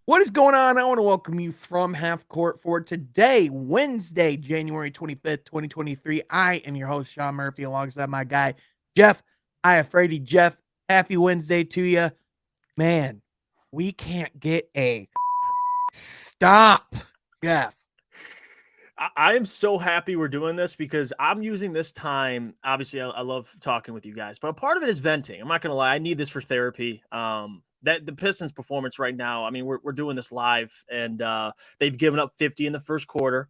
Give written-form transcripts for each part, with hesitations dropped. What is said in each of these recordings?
What is going on? I want to welcome you from Half Court for today, Wednesday, January 25th, 2023. I am your host, Sean Murphy, alongside my guy, Jeff. I afraid Jeff. Happy Wednesday to you. Man, we can't get a stop, Jeff. I am so happy we're doing this because I'm using this time. Obviously, I love talking with you guys, but a part of it is venting. I'm not going to lie. I need this for therapy. That the Pistons performance right now, I mean, we're doing this live and they've given up 50 in the first quarter.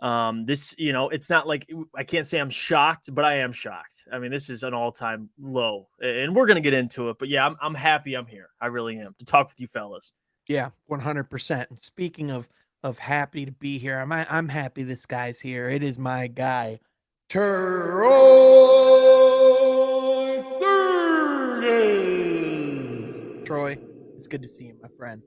It's not like I can't say I'm shocked, but I am shocked. I mean, this is an all-time low and we're going to get into it, but yeah, I'm happy I'm here. I really am to talk with you fellas. Yeah, 100%. And speaking of happy to be here, I'm happy this guy's here. It is my guy, Troy Troy, it's good to see you, my friend.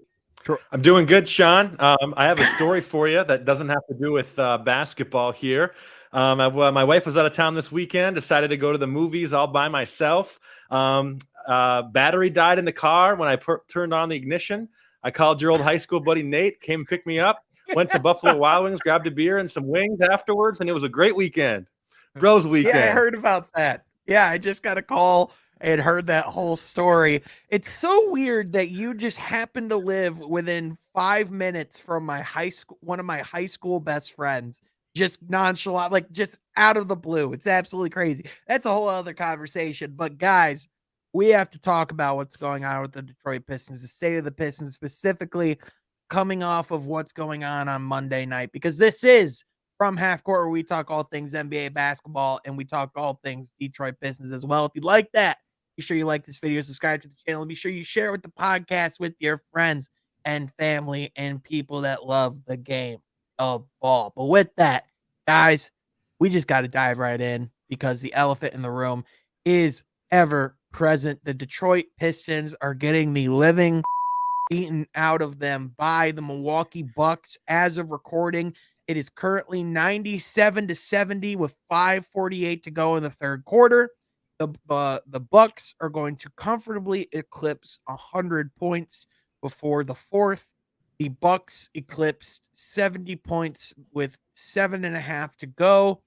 I'm doing good, Sean. I have a story for you that doesn't have to do with basketball here. My wife was out of town this weekend, decided to go to the movies all by myself. Battery died in the car when I turned on the ignition. I called your old high school buddy Nate, came and picked me up, went to Buffalo Wild Wings, grabbed a beer and some wings afterwards, and it was a great weekend. Bros weekend. Yeah, I heard about that. Yeah, I just got a call and heard that whole story. It's so weird that you just happen to live within 5 minutes from my high school, one of my high school best friends, just nonchalant, like just out of the blue. It's absolutely crazy. That's a whole other conversation. But guys, we have to talk about what's going on with the Detroit Pistons, the state of the Pistons, specifically coming off of what's going on Monday night, because this is from Half Court, where we talk all things NBA basketball and we talk all things Detroit Pistons as well. If you like that, be sure you like this video, subscribe to the channel, and be sure you share with the podcast with your friends and family and people that love the game of ball. But with that, guys, we just got to dive right in because the elephant in the room is ever present. The Detroit Pistons are getting the living beaten out of them by the Milwaukee Bucks as of recording. It is currently 97-70 with 5:48 to go in the third quarter. The Bucks are going to comfortably eclipse 100 points before the fourth. The Bucks eclipsed 70 points with 7.5 to go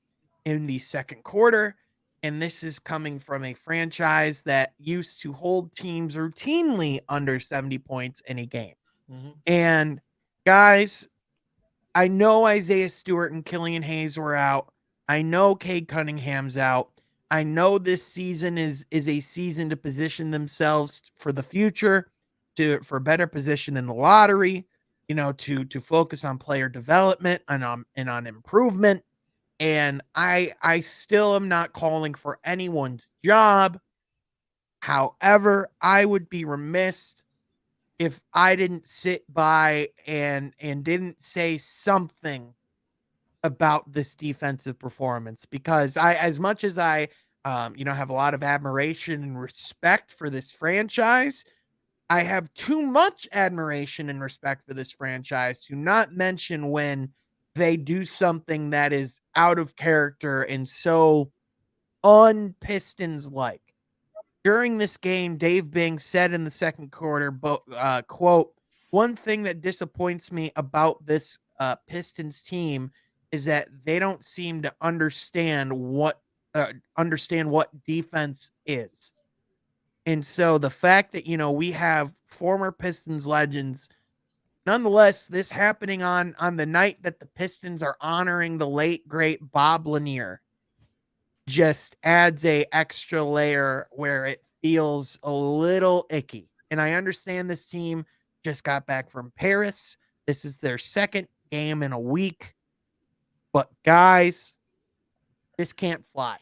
in the second quarter. And this is coming from a franchise that used to hold teams routinely under 70 points in a game. Mm-hmm. And guys, I know Isaiah Stewart and Killian Hayes were out. I know Cade Cunningham's out. I know this season is a season to position themselves for the future, for better position in the lottery, to focus on player development and on improvement. And I still am not calling for anyone's job. However, I would be remiss if I didn't sit by and didn't say something about this defensive performance, because as much as I have a lot of admiration and respect for this franchise, I have too much admiration and respect for this franchise to not mention when they do something that is out of character and so un-Pistons like. During this game, Dave Bing said in the second quarter, quote, "One thing that disappoints me about this Pistons team is that they don't seem to understand what defense is." And so the fact that, we have former Pistons legends, nonetheless, this happening on the night that the Pistons are honoring the late, great Bob Lanier, just adds a extra layer where it feels a little icky. And I understand this team just got back from Paris. This is their second game in a week. But guys, this can't fly.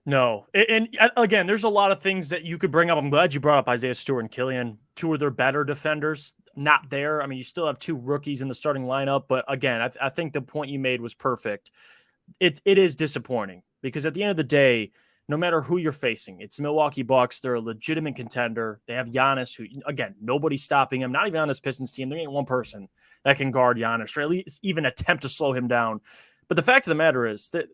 No. And again, there's a lot of things that you could bring up. I'm glad you brought up Isaiah Stewart and Killian. Two of their better defenders, not there. I mean, you still have two rookies in the starting lineup. But again, I think the point you made was perfect. It is disappointing because at the end of the day, no matter who you're facing, it's Milwaukee Bucks. They're a legitimate contender. They have Giannis, who, again, nobody's stopping him. Not even on this Pistons team. There ain't one person that can guard Giannis or at least even attempt to slow him down. But the fact of the matter is that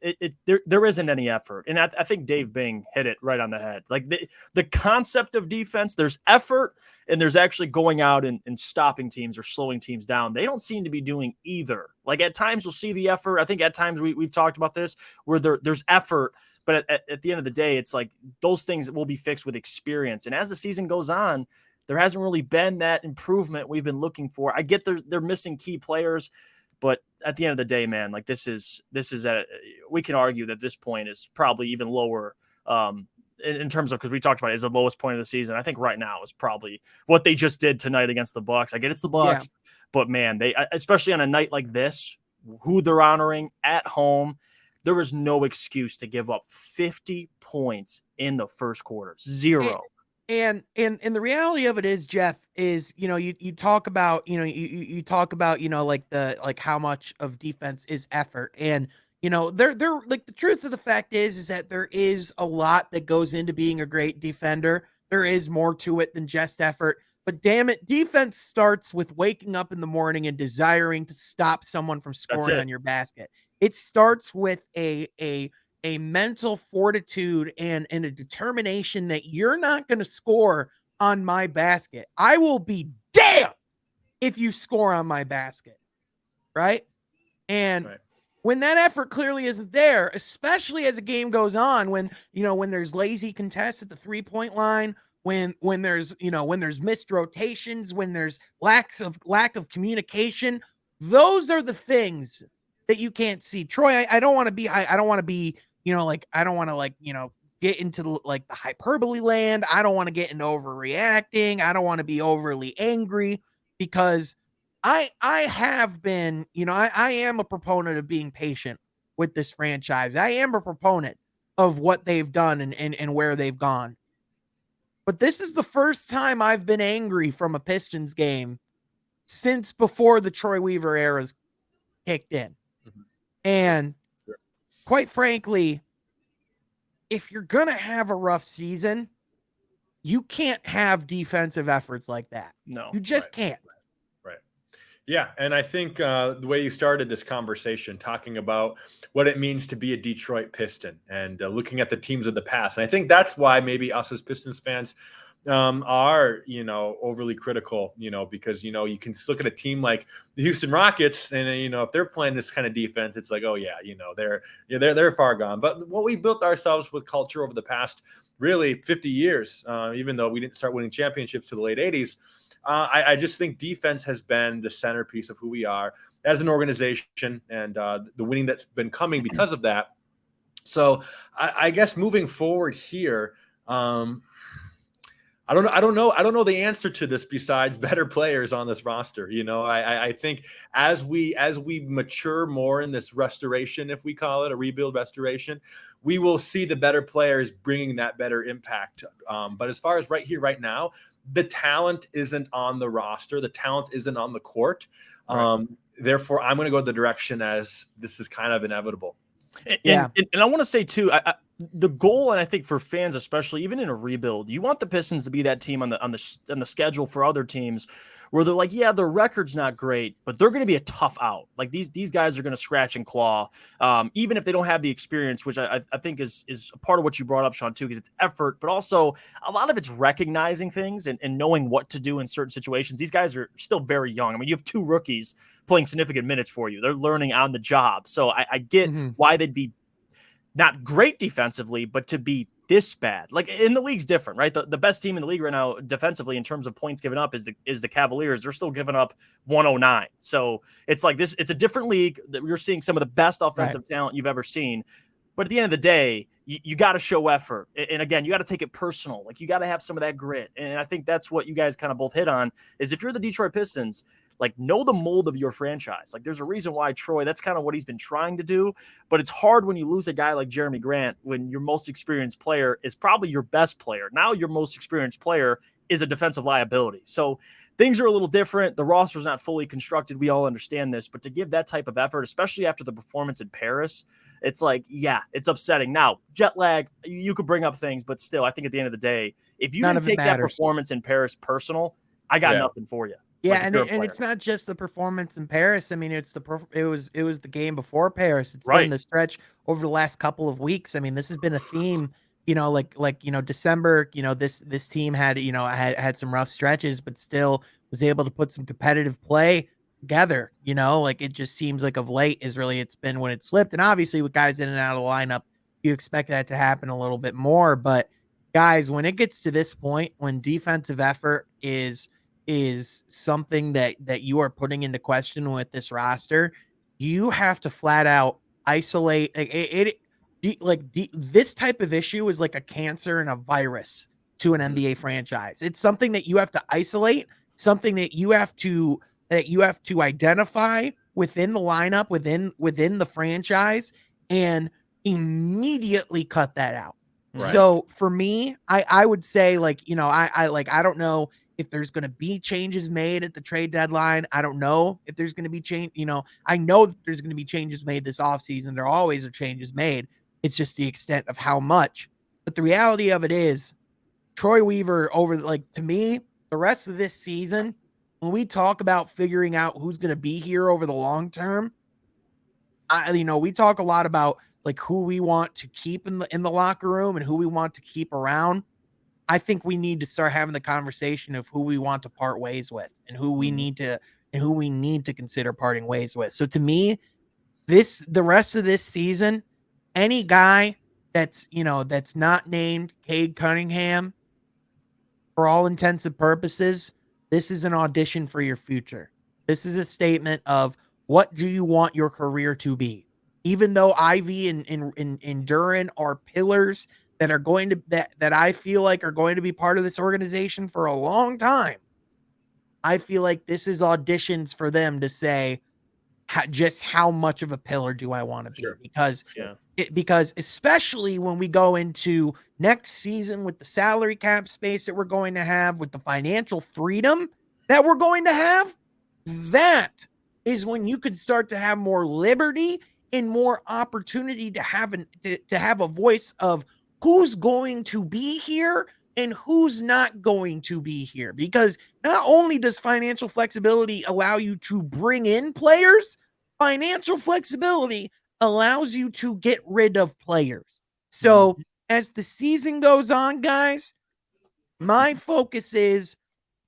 there isn't any effort. And I think Dave Bing hit it right on the head. Like the concept of defense, there's effort and there's actually going out and stopping teams or slowing teams down. They don't seem to be doing either. Like at times you'll see the effort. I think at times we've talked about this where there's effort, but at the end of the day, it's like those things will be fixed with experience. And as the season goes on, there hasn't really been that improvement we've been looking for. I get they're missing key players, but at the end of the day, man, like this is we can argue that this point is probably even lower in terms of, because we talked about it as the lowest point of the season. I think right now is probably what they just did tonight against the Bucks. I get it's the Bucks, but man, they, especially on a night like this, who they're honoring at home, there was no excuse to give up 50 points in the first quarter. Zero. And the reality of it is, Jeff, is, you talk about, you talk about, like how much of defense is effort. And, they're like, the truth of the fact is that there is a lot that goes into being a great defender. There is more to it than just effort. But damn it, defense starts with waking up in the morning and desiring to stop someone from scoring on your basket. It starts with a mental fortitude and a determination that you're not going to score on my basket. I will be damned if you score on my basket. Right. And when that effort clearly isn't there, especially as the game goes on, when there's lazy contests at the 3-point line, when there's missed rotations, when there's lack of communication, those are the things that you can't see. Troy, I don't want to be, I don't want to be, I don't want to get into the hyperbole land. I don't want to get into overreacting. I don't want to be overly angry, because I have been, I am a proponent of being patient with this franchise. I am a proponent of what they've done and where they've gone. But this is the first time I've been angry from a Pistons game since before the Troy Weaver era's kicked in. Mm-hmm. And quite frankly, if you're going to have a rough season, you can't have defensive efforts like that. No, you just can't. Right. Yeah. And I think the way you started this conversation, talking about what it means to be a Detroit Piston and looking at the teams of the past. And I think that's why maybe us as Pistons fans are, overly critical, because, you can look at a team like the Houston Rockets and, if they're playing this kind of defense, it's like, oh yeah, they're far gone. But what we built ourselves with culture over the past really 50 years, even though we didn't start winning championships to the late 80s, I just think defense has been the centerpiece of who we are as an organization, and the winning that's been coming because of that. So I guess moving forward here, I don't know the answer to this besides better players on this roster. I think as we mature more in this restoration, if we call it a rebuild restoration, we will see the better players bringing that better impact. But as far as right here, right now, the talent isn't on the roster. The talent isn't on the court. Right. Therefore, I'm going to go the direction as this is kind of inevitable. And I want to say too, the goal, and I think for fans especially, even in a rebuild, you want the Pistons to be that team on the schedule for other teams where they're like, yeah, their record's not great, but they're going to be a tough out. Like these guys are going to scratch and claw, even if they don't have the experience, which I think is a part of what you brought up, Sean, too, because it's effort, but also a lot of it's recognizing things and knowing what to do in certain situations. These guys are still very young. I mean, you have two rookies playing significant minutes for you. They're learning on the job. So I get why they'd be not great defensively, but to be this bad, like in the league's different, right? The best team in the league right now defensively in terms of points given up is the Cavaliers. They're still giving up 109. So it's like this, it's a different league that you're seeing some of the best offensive talent you've ever seen. But at the end of the day, you got to show effort. And again, you got to take it personal. Like you got to have some of that grit. And I think that's what you guys kind of both hit on is if you're the Detroit Pistons, like know the mold of your franchise. Like there's a reason why Troy, that's kind of what he's been trying to do, but it's hard when you lose a guy like Jeremy Grant, when your most experienced player is probably your best player. Now your most experienced player is a defensive liability. So things are a little different. The roster's not fully constructed. We all understand this, but to give that type of effort, especially after the performance in Paris, it's like, yeah, it's upsetting. Now, jet lag, you could bring up things, but still, I think at the end of the day, if you didn't take that performance in Paris personal, I got nothing for you. Yeah, like if and you're a and player. it's not just the performance in Paris. I mean, it was the game before Paris. It's been Right. the stretch over the last couple of weeks. I mean, this has been a theme. December. This team had some rough stretches, but still was able to put some competitive play together. Like it just seems like of late is really it's been when it slipped, and obviously with guys in and out of the lineup, you expect that to happen a little bit more. But guys, when it gets to this point, when defensive effort is something that you are putting into question with this roster, you have to flat out isolate this type of issue is like a cancer and a virus to an NBA franchise. It's something that you have to isolate, something that you have to identify within the lineup, within the franchise, and immediately cut that out. Right. So for me, I would say I don't know if there's going to be changes made at the trade deadline. I don't know if there's going to be change. I know that there's going to be changes made this offseason. There always are changes made. It's just the extent of how much. But the reality of it is, Troy Weaver to me, the rest of this season, when we talk about figuring out who's going to be here over the long term, we talk a lot about like who we want to keep in the locker room and who we want to keep around. I think we need to start having the conversation of who we want to part ways with and who we need to consider parting ways with. So to me, the rest of this season, any guy that's not named Cade Cunningham, for all intents and purposes, this is an audition for your future. This is a statement of what do you want your career to be? Even though Ivy and Duren are pillars that are going to that I feel like are going to be part of this organization for a long time, I feel like this is auditions for them to say just how much of a pillar do I want to be? Sure. Because especially when we go into next season with the salary cap space that we're going to have, with the financial freedom that we're going to have, that is when you could start to have more liberty and more opportunity to have a voice of who's going to be here and who's not going to be here. Because not only does financial flexibility allow you to bring in players, financial flexibility allows you to get rid of players. So as the season goes on, guys, my focus is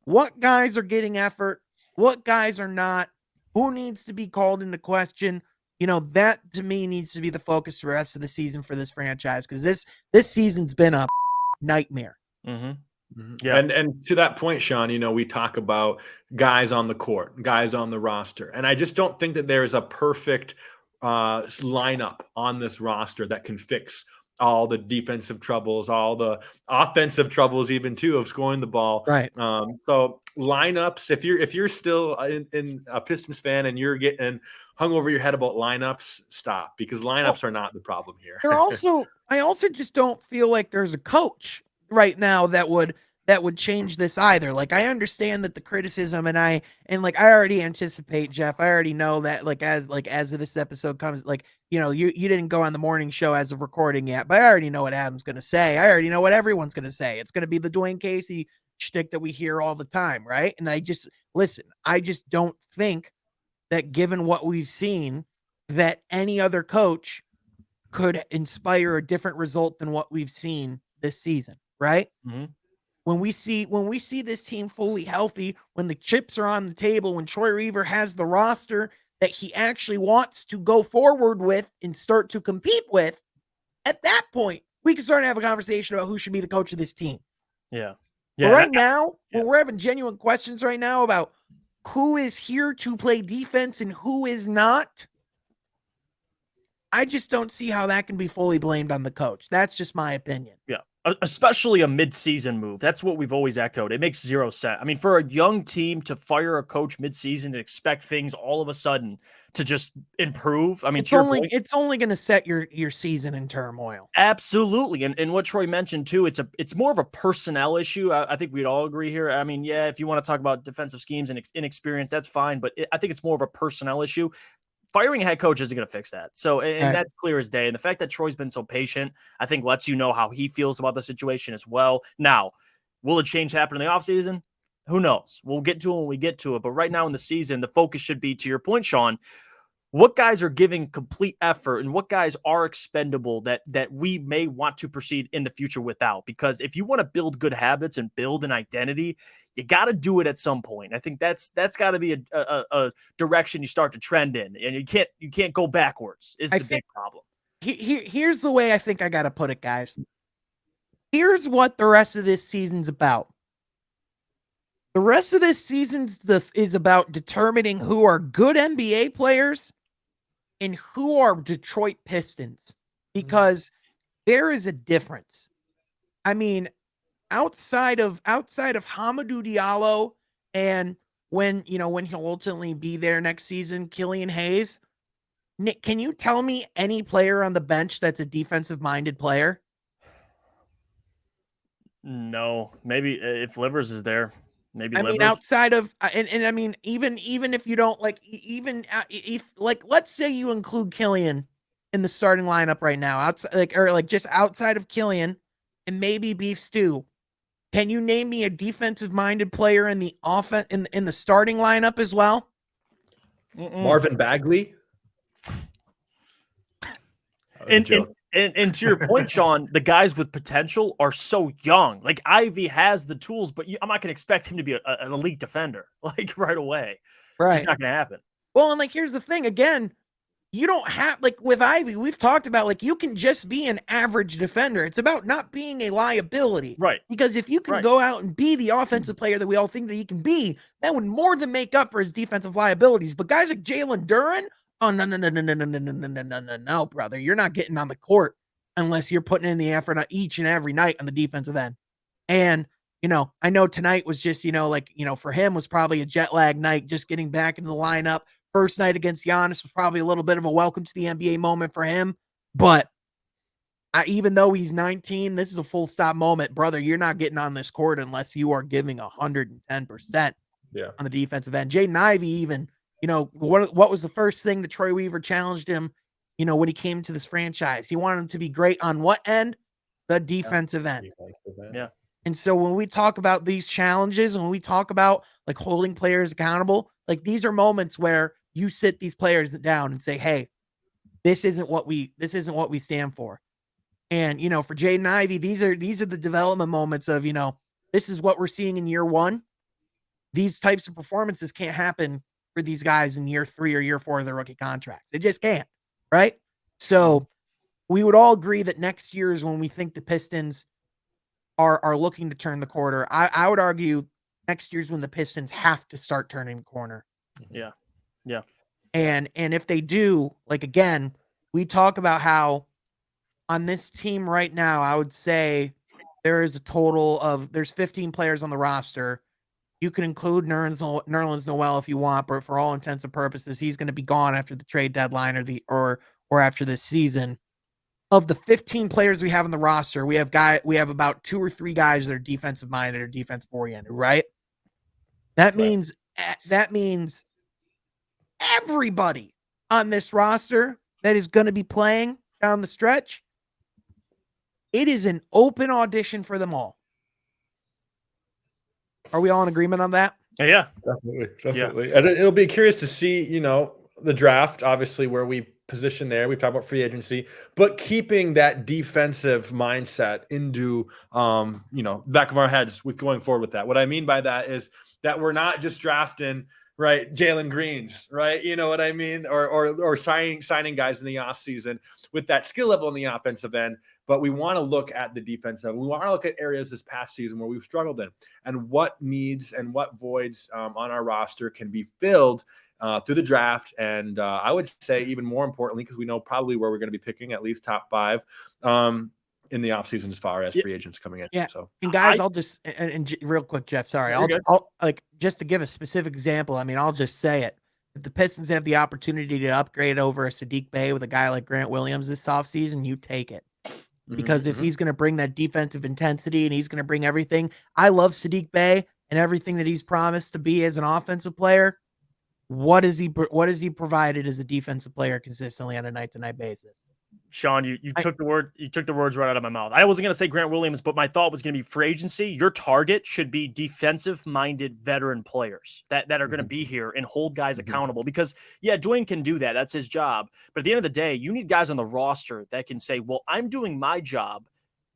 what guys are getting effort, what guys are not, who needs to be called into question. That to me needs to be the focus for the rest of the season for this franchise, because this season's been a nightmare. Yeah. And to that point, Sean, we talk about guys on the court, guys on the roster, and I just don't think that there's a perfect lineup on this roster that can fix all the defensive troubles, all the offensive troubles, even too, of scoring the ball. Right. So lineups, if you're still in a Pistons fan and you're getting hung over your head about lineups, stop, because lineups are not the problem here. I also just don't feel like there's a coach right now that would change this either. Like, I understand that the criticism, and I already anticipate, Jeff. I already know that as this episode comes, you didn't go on the morning show as of recording yet, but I already know what Adam's going to say. I already know what everyone's going to say. It's going to be the Dwayne Casey shtick that we hear all the time, right? And I just don't think that, given what we've seen, that any other coach could inspire a different result than what we've seen this season, right? When we see this team fully healthy, when the chips are on the table, when Troy Weaver has the roster that he actually wants to go forward with and start to compete with, at that point, we can start to have a conversation about who should be the coach of this team. Yeah. But right now, when we're having genuine questions right now about who is here to play defense and who is not, I just don't see how that can be fully blamed on the coach. That's just my opinion. Yeah. Especially a mid-season move. That's what we've always echoed. It makes zero sense. I mean, for a young team to fire a coach mid-season and expect things all of a sudden to just improve. I mean, it's only going to set your season in turmoil. Absolutely. And what Troy mentioned too, it's more of a personnel issue. I think we'd all agree here. I mean, yeah, if you want to talk about defensive schemes and inexperience, that's fine. But I think it's more of a personnel issue. Firing a head coach isn't going to fix that. So, and that's clear as day. And the fact that Troy's been so patient, I think lets you know how he feels about the situation as well. Now, will a change happen in the offseason? Who knows? We'll get to it when we get to it. But right now in the season, the focus should be, to your point, Sean, what guys are giving complete effort and what guys are expendable that we may want to proceed in the future without. Because if you want to build good habits and build an identity, you got to do it at some point. I think that's got to be a direction you start to trend in, and you can't go backwards. Is the big problem. Here's the way I think I got to put it, guys. Here's what the rest of this season's about. The rest of this season's is about determining who are good NBA players and who are Detroit Pistons, because there is a difference. I mean, outside of Hamidou Diallo and when he'll ultimately be there next season, Killian Hayes, Nick, can you tell me any player on the bench that's a defensive-minded player? No, maybe if Livers is there. Maybe I mean, outside of and I mean, even if you don't like, even if like, let's say you include Killian in the starting lineup right now, outside just outside of Killian and maybe Beef Stew, can you name me a defensive minded player in the offense in the starting lineup as well? Marvin Bagley. And to your point, Sean, the guys with potential are so young. Like Ivy has the tools, but I'm not going to expect him to be an elite defender like right away. Right, it's not going to happen. Well, and like here's the thing again. You don't have, like with Ivy, we've talked about, like, you can just be an average defender. It's about not being a liability. Right. Because if you can go out and be the offensive player that we all think that he can be, that would more than make up for his defensive liabilities. But guys like Jalen Duren, oh, no, brother. You're not getting on the court unless you're putting in the effort each and every night on the defensive end. And, I know tonight was just, for him was probably a jet lag night, just getting back into the lineup. First night against Giannis was probably a little bit of a welcome to the NBA moment for him. But even though he's 19, this is a full stop moment. Brother, you're not getting on this court unless you are giving 110% on the defensive end. Jaden Ivey even, what was the first thing that Troy Weaver challenged him, when he came to this franchise? He wanted him to be great on what end? The defensive end. Yeah. And so when we talk about these challenges, and when we talk about like holding players accountable, like these are moments where you sit these players down and say, hey, this isn't what we stand for. And, for Jaden Ivey, these are the development moments of, this is what we're seeing in year one. These types of performances can't happen for these guys in year 3 or year 4 of their rookie contracts. It just can't. Right. So we would all agree that next year is when we think the Pistons are looking to turn the corner. I would argue next year's when the Pistons have to start turning the corner. Yeah. Yeah. And if they do, like, again, we talk about how on this team right now, I would say there is a total of, there's 15 players on the roster. You can include Nerlens Noel if you want, but for all intents and purposes, he's going to be gone after the trade deadline or after this season. Of the 15 players we have on the roster, we have about 2 or 3 guys that are defensive minded or defensive oriented, right? That means everybody on this roster that is going to be playing down the stretch, it is an open audition for them all. Are we all in agreement on that? Yeah. Definitely. Yeah. And it'll be curious to see, the draft, obviously, where we position there. We've talked about free agency, but keeping that defensive mindset into, back of our heads with going forward with that. What I mean by that is that we're not just drafting, right, Jalen Greens, right? You know what I mean? Or signing guys in the offseason with that skill level in the offensive end. But we want to look at the defensive. We want to look at areas this past season where we've struggled in and what needs and what voids on our roster can be filled through the draft. And I would say even more importantly, because we know probably where we're going to be picking at least top 5 in the offseason as far as free agents coming in. Yeah. So, and guys, I'll just, and real quick, Jeff, sorry. I'll like, just to give a specific example. I mean, I'll just say it. If the Pistons have the opportunity to upgrade over a Sadiq Bey with a guy like Grant Williams this offseason, you take it. Because if he's going to bring that defensive intensity and he's going to bring everything, I love Sadiq Bey and everything that he's promised to be as an offensive player. What is he provided as a defensive player consistently on a night-to-night basis? Sean, you took the words right out of my mouth. I wasn't going to say Grant Williams, but my thought was going to be free agency. Your target should be defensive-minded veteran players that are going to be here and hold guys accountable. Because yeah, Dwayne can do that. That's his job. But at the end of the day, you need guys on the roster that can say, "Well, I'm doing my job.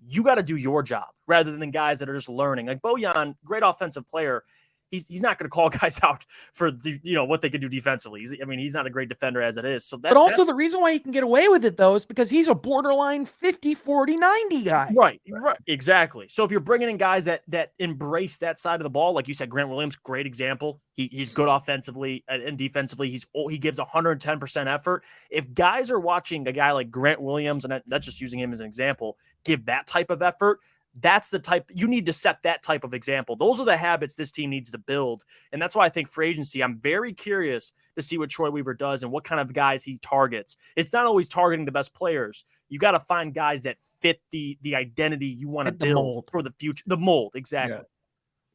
You got to do your job," rather than guys that are just learning. Like Bojan, great offensive player. He's not going to call guys out for what they can do defensively. He's not a great defender as it is. So but also the reason why he can get away with it though is because he's a borderline 50, 40, 90 guy. Right, exactly. So if you're bringing in guys that embrace that side of the ball, like you said, Grant Williams, great example. He's good offensively and defensively. He gives 110% effort. If guys are watching a guy like Grant Williams, and that's just using him as an example, give that type of effort, that's the type you need to set that type of example. Those are the habits this team needs to build. And that's why I think free agency, I'm very curious to see what Troy Weaver does and what kind of guys he targets. It's not always targeting the best players. You got to find guys that fit the identity you want to build for the future. The mold, exactly. Yeah.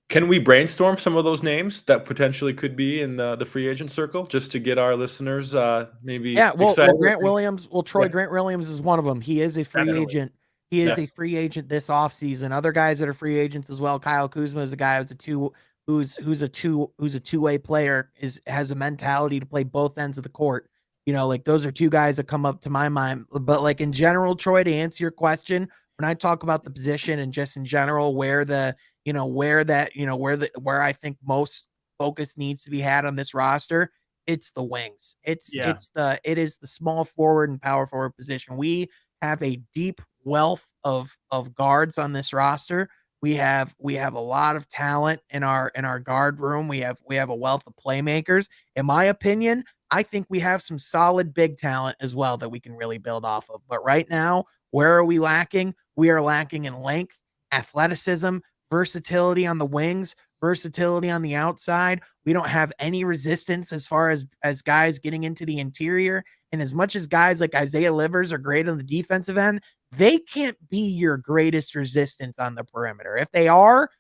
Can we brainstorm some of those names that potentially could be in the free agent circle just to get our listeners maybe excited? Grant Williams, Grant Williams is one of them. He is a free agent. He is a free agent this offseason. Other guys that are free agents as well. Kyle Kuzma is a guy who's a two-way player, has a mentality to play both ends of the court. Like those are two guys that come up to my mind. But like in general, Troy, to answer your question, when I talk about the position and just in general where I think most focus needs to be had on this roster, it's the wings. It is the small forward and power forward position. We have a deep wealth of guards on this roster. We have a lot of talent in our guard room. We have a wealth of playmakers. In my opinion, I think we have some solid big talent as well that we can really build off of. But right now, where are we lacking? We are lacking in length, athleticism, versatility on the wings, versatility on the outside. We don't have any resistance as far as guys getting into the interior. And as much as guys like Isaiah Livers are great on the defensive end, they can't be your greatest resistance on the perimeter. If they are,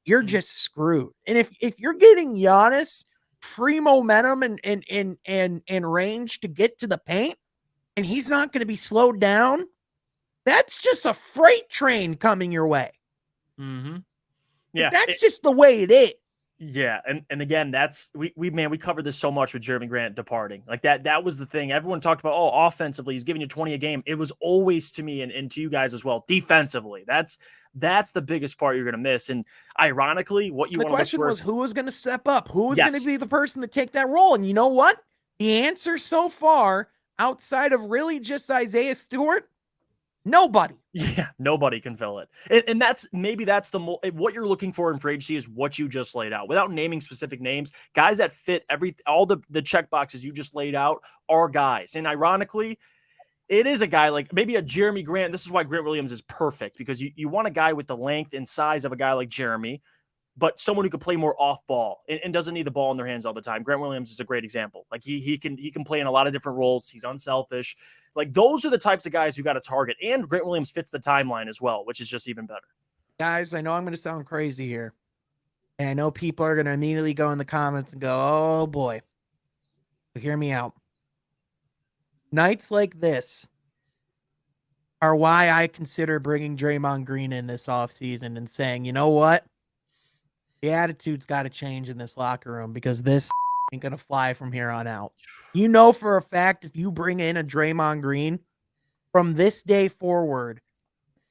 you're just screwed. And if you're getting Giannis free momentum and range to get to the paint, and he's not going to be slowed down, that's just a freight train coming your way. Mm-hmm. Yeah, that's just the way it is. Yeah, and again, that's we covered this so much with Jeremy Grant departing. Like that was the thing. Everyone talked about, offensively, he's giving you 20 a game. It was always to me and to you guys as well, defensively. That's the biggest part you're going to miss. And ironically, what you want to look for, the question was who was going to step up? Who was going to be the person to take that role? And you know what? The answer so far, outside of really just Isaiah Stewart, nobody. Yeah, nobody can fill it. And that's what you're looking for in free agency is what you just laid out. Without naming specific names, guys that fit all the check boxes you just laid out are guys. And ironically, it is a guy like maybe a Jeremy Grant. This is why Grant Williams is perfect, because you want a guy with the length and size of a guy like Jeremy, but someone who could play more off ball and doesn't need the ball in their hands all the time. Grant Williams is a great example. Like he can play in a lot of different roles. He's unselfish. Like those are the types of guys who got to target. And Grant Williams fits the timeline as well, which is just even better. Guys, I know I'm going to sound crazy here. And I know people are going to immediately go in the comments and go, oh boy. But hear me out. Nights like this are why I consider bringing Draymond Green in this offseason and saying, you know what? The attitude's got to change in this locker room, because this ain't going to fly from here on out. You know for a fact, if you bring in a Draymond Green from this day forward,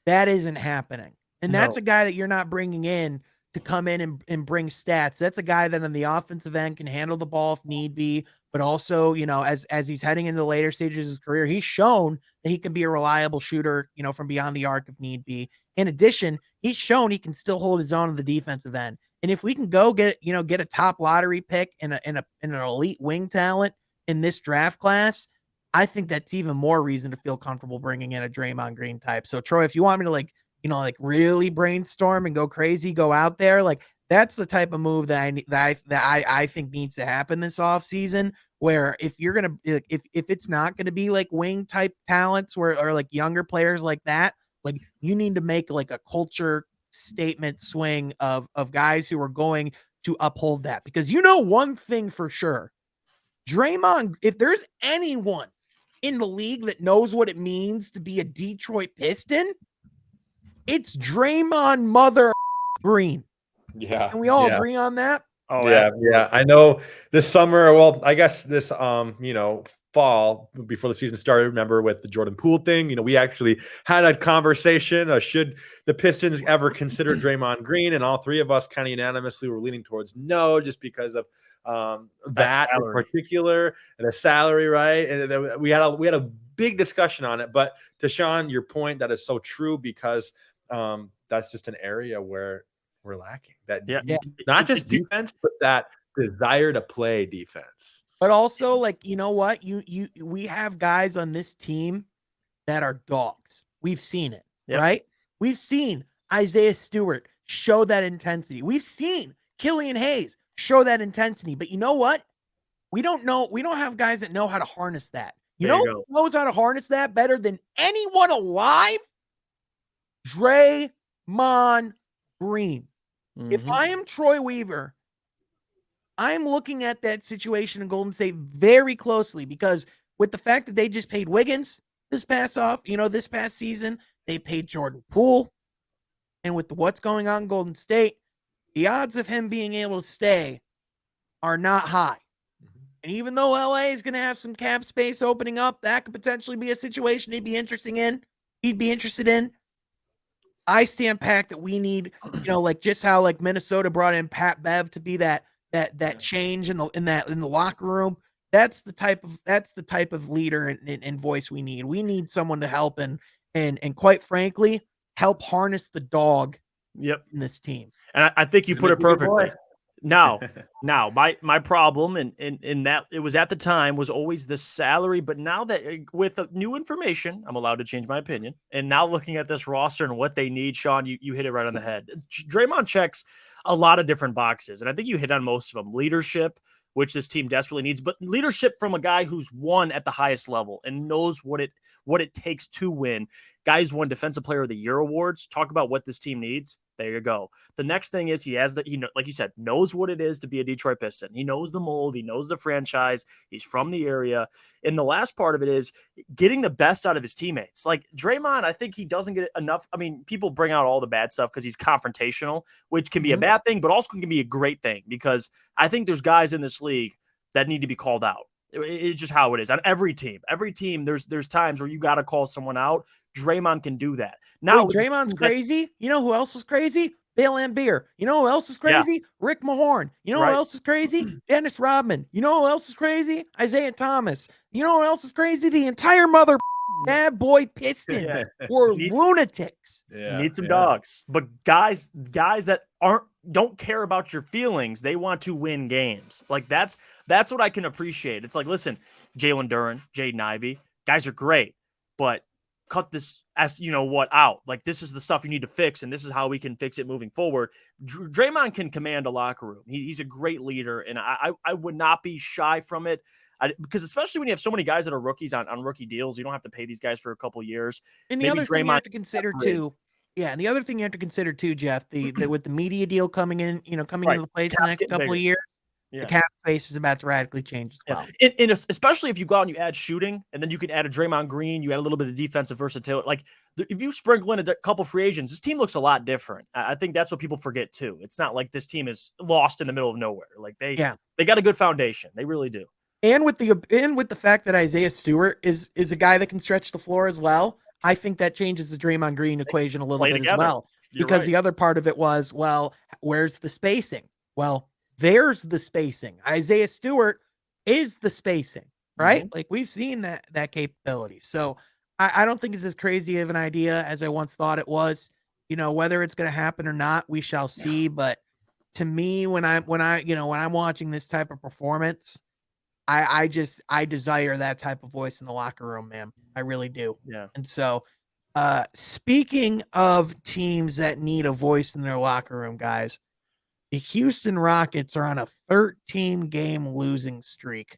that isn't happening. And that's a guy that you're not bringing in to come in and bring stats. That's a guy that on the offensive end can handle the ball if need be, but also, as he's heading into the later stages of his career, he's shown that he can be a reliable shooter, from beyond the arc if need be. In addition, he's shown he can still hold his own on the defensive end. And if we can go get a top lottery pick and an elite wing talent in this draft class, I think that's even more reason to feel comfortable bringing in a Draymond Green type. So Troy, if you want me to really brainstorm and go crazy, go out there, that's the type of move that I think needs to happen this offseason, where if you're going to, if it's not going to be like wing type talents or like younger players like that, you need to make like a culture statement swing of guys who are going to uphold that. Because one thing for sure, Draymond, if there's anyone in the league that knows what it means to be a Detroit Piston, it's Draymond Mother Green. Yeah. Can we all yeah. agree on that? Oh, Yeah. I know this summer, well, I guess this fall before the season started, remember with the Jordan Poole thing, we actually had a conversation. Should the Pistons ever consider Draymond Green? And all three of us kind of unanimously were leaning towards no, just because of that in particular and the salary, right? And then we had a big discussion on it. But to Sean, your point, that is so true, because that's just an area where we're lacking that. Not just defense, but that desire to play defense. But also, like, you know what? We have guys on this team that are dogs. We've seen it, right? We've seen Isaiah Stewart show that intensity. We've seen Killian Hayes show that intensity. But you know what? We don't know. We don't have guys that know how to harness that. You know who knows how to harness that better than anyone alive? Draymond Green. If I am Troy Weaver, I'm looking at that situation in Golden State very closely, because with the fact that they just paid Wiggins this past season, they paid Jordan Poole. And with what's going on in Golden State, the odds of him being able to stay are not high. And even though LA is going to have some cap space opening up, that could potentially be a situation he'd be interested in. I stand pat that we need, like just how like Minnesota brought in Pat Bev to be that change in the locker room. That's the type of leader and voice we need. We need someone to help and quite frankly help harness the dog. In this team. And I think you put it perfectly. Now, my problem in that it was at the time was always the salary, but now that with new information, I'm allowed to change my opinion. And now looking at this roster and what they need, Sean, you hit it right on the head. Draymond checks a lot of different boxes, and I think you hit on most of them. Leadership, which this team desperately needs, but leadership from a guy who's won at the highest level and knows what it takes to win. Guys won Defensive Player of the Year awards. Talk about what this team needs. There you go. The next thing is like you said, knows what it is to be a Detroit Piston. He knows the mold. He knows the franchise. He's from the area. And the last part of it is getting the best out of his teammates. Like Draymond, I think he doesn't get enough. I mean, people bring out all the bad stuff because he's confrontational, which can be a bad thing, but also can be a great thing, because I think there's guys in this league that need to be called out. It's just how it is on every team. Every team, there's times where you got to call someone out. Draymond can do that. Now, Draymond's crazy. You know who else is crazy? Bill Laimbeer. You know who else is crazy? Rick Mahorn. You know who else is crazy? Dennis Rodman. You know who else is crazy? Isaiah Thomas. You know who else is crazy? The entire bad boy Pistons were lunatics. Need some dogs, but guys that don't care about your feelings. They want to win games. Like that's what I can appreciate. It's like, listen, Jalen Duren, Jaden Ivey, guys are great, but cut this out. Like, this is the stuff you need to fix, and this is how we can fix it moving forward. Draymond can command a locker room. He's a great leader, and I would not be shy from it. Because especially when you have so many guys that are rookies on rookie deals, you don't have to pay these guys for a couple years. And the other thing you have to consider too, and the other thing you have to consider too, Jeff, with the media deal coming into the place in the next couple of years, the cap space is about to radically change as well. And especially if you go out and you add shooting, and then you can add a Draymond Green, you add a little bit of defensive versatility. Like, if you sprinkle in a couple free agents, this team looks a lot different. I think that's what people forget too. It's not like this team is lost in the middle of nowhere. Like they got a good foundation. They really do. And with the fact that Isaiah Stewart is a guy that can stretch the floor as well, I think that changes the Draymond Green equation a little bit as well. Because the other part of it was, well, where's the spacing? Well, there's the spacing. Isaiah Stewart is the spacing, right? Like, we've seen that capability. So I don't think it's as crazy of an idea as I once thought it was. Whether it's going to happen or not, we shall see. But to me, when I'm watching this type of performance, I desire that type of voice in the locker room, man. I really do. Yeah. And so, speaking of teams that need a voice in their locker room, guys, the Houston Rockets are on a 13-game losing streak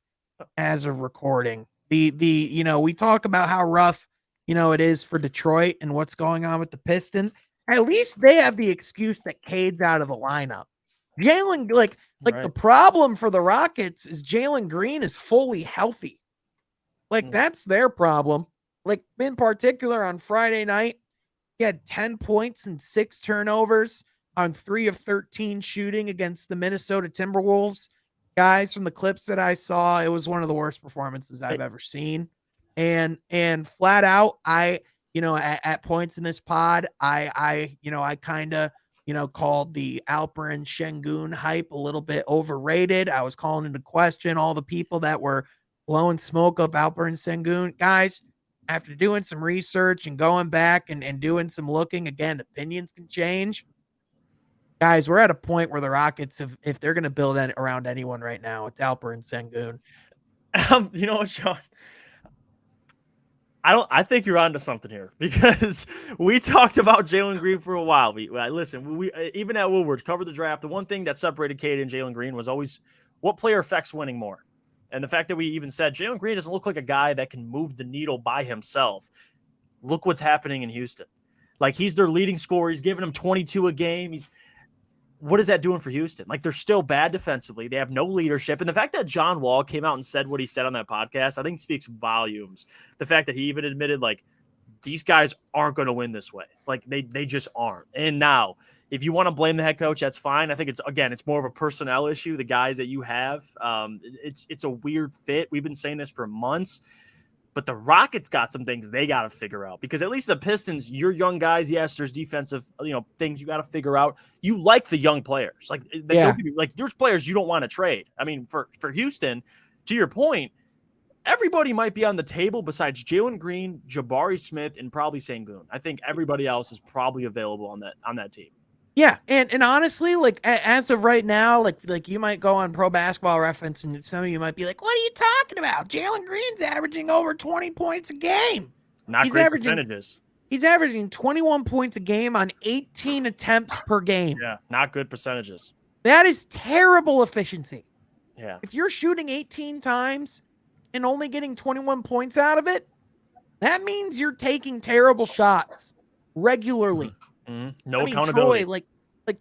as of recording. We talk about how rough, it is for Detroit and what's going on with the Pistons. At least they have the excuse that Cade's out of the lineup. Jalen, the problem for the Rockets is Jalen Green is fully healthy. Like, that's their problem. Like, in particular, on Friday night, he had 10 points and 6 turnovers on 3 of 13 shooting against the Minnesota Timberwolves. Guys, from the clips that I saw, it was one of the worst performances I've ever seen. And flat out, at points in this pod, I kind of, called the Alperen Şengün hype a little bit overrated. I was calling into question all the people that were blowing smoke up Alperen Şengün. Guys, after doing some research and going back and doing some looking, again, opinions can change. Guys, we're at a point where the Rockets, if they're going to build around anyone right now, it's Alperen Şengün. You know what, Sean? I think you're onto something here, because we talked about Jalen Green for a while. We even at Woodward covered the draft. The one thing that separated Cade and Jalen Green was always what player affects winning more. And the fact that we even said Jalen Green doesn't look like a guy that can move the needle by himself. Look what's happening in Houston. Like, he's their leading scorer. He's giving them 22 a game. What is that doing for Houston? Like, they're still bad defensively. They have no leadership. And the fact that John Wall came out and said what he said on that podcast, I think speaks volumes. The fact that he even admitted, like, these guys aren't going to win this way. Like, they just aren't. And now, if you want to blame the head coach, that's fine. I think it's more of a personnel issue, the guys that you have. It's a weird fit. We've been saying this for months. But the Rockets got some things they got to figure out, because at least the Pistons, you're young guys. Yes, there's defensive, things you got to figure out. You like the young players. Like, there's players you don't want to trade. I mean, for Houston, to your point, everybody might be on the table besides Jalen Green, Jabari Smith, and probably Şengün. I think everybody else is probably available on that team. Yeah, and honestly, like, as of right now, like you might go on Pro Basketball Reference, and some of you might be like, "What are you talking about? Jalen Green's averaging over 20 points a game. He's great percentages. He's averaging 21 points a game on 18 attempts per game. Yeah, not good percentages. That is terrible efficiency. Yeah. If you're shooting 18 times and only getting 21 points out of it, that means you're taking terrible shots regularly. No accountability. Troy,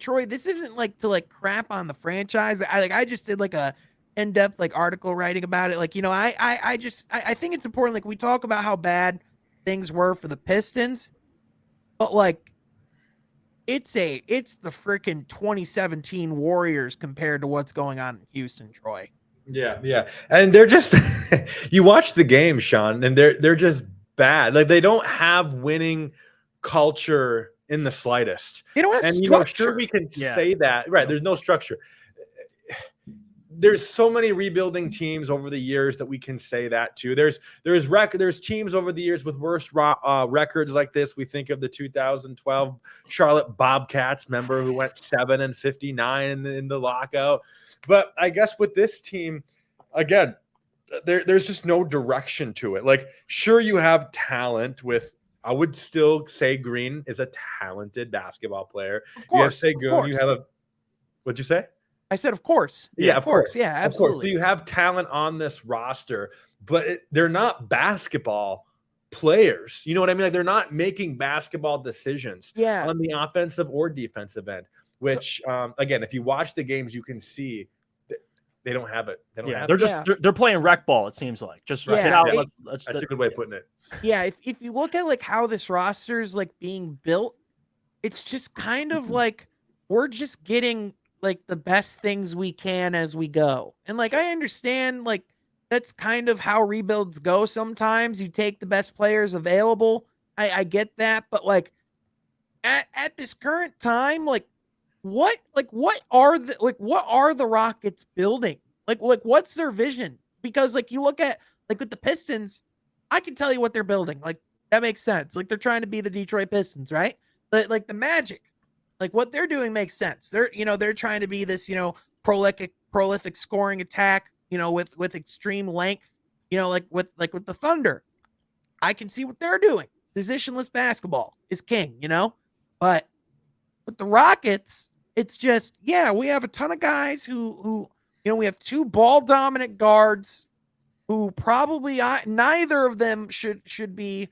Troy, this isn't like to crap on the franchise. I just did like a in-depth article writing about it. I think it's important. Like, we talk about how bad things were for the Pistons, but it's the freaking 2017 Warriors compared to what's going on in Houston, Troy. Yeah. And they're just you watch the game, Sean, and they're just bad. Like, they don't have winning culture in the slightest. They don't have structure. Sure, we can say that. Right. There's no structure. There's so many rebuilding teams over the years that we can say that too. There's teams over the years with worse records like this. We think of the 2012 Charlotte Bobcats, member, who went 7-59 in the lockout. But I guess with this team, again, there's just no direction to it. Like, sure, you have talent with. I would still say Green is a talented basketball player. Of course, you have Şengün, you have what'd you say? I said, of course. Yeah, of course. Yeah, absolutely. So you have talent on this roster, but they're not basketball players. You know what I mean? Like, they're not making basketball decisions on the offensive or defensive end, which, again, if you watch the games, you can see they don't have it. They're playing rec ball, it seems like. Just get out. That's a good way of putting it. Yeah, if you look at how this roster is being built, it's just kind of we're just getting the best things we can as we go. And I understand that's kind of how rebuilds go sometimes. You take the best players available. I get that, but at this current time, what are the Rockets building? What's their vision? Because you look at with the Pistons, I can tell you what they're building. That makes sense. They're trying to be the Detroit Pistons, right? But the Magic, what they're doing makes sense. They're trying to be this, prolific scoring attack, with extreme length, with the Thunder. I can see what they're doing. Positionless basketball is king, but with the Rockets, it's just, we have a ton of guys who we have two ball dominant guards who probably neither of them should be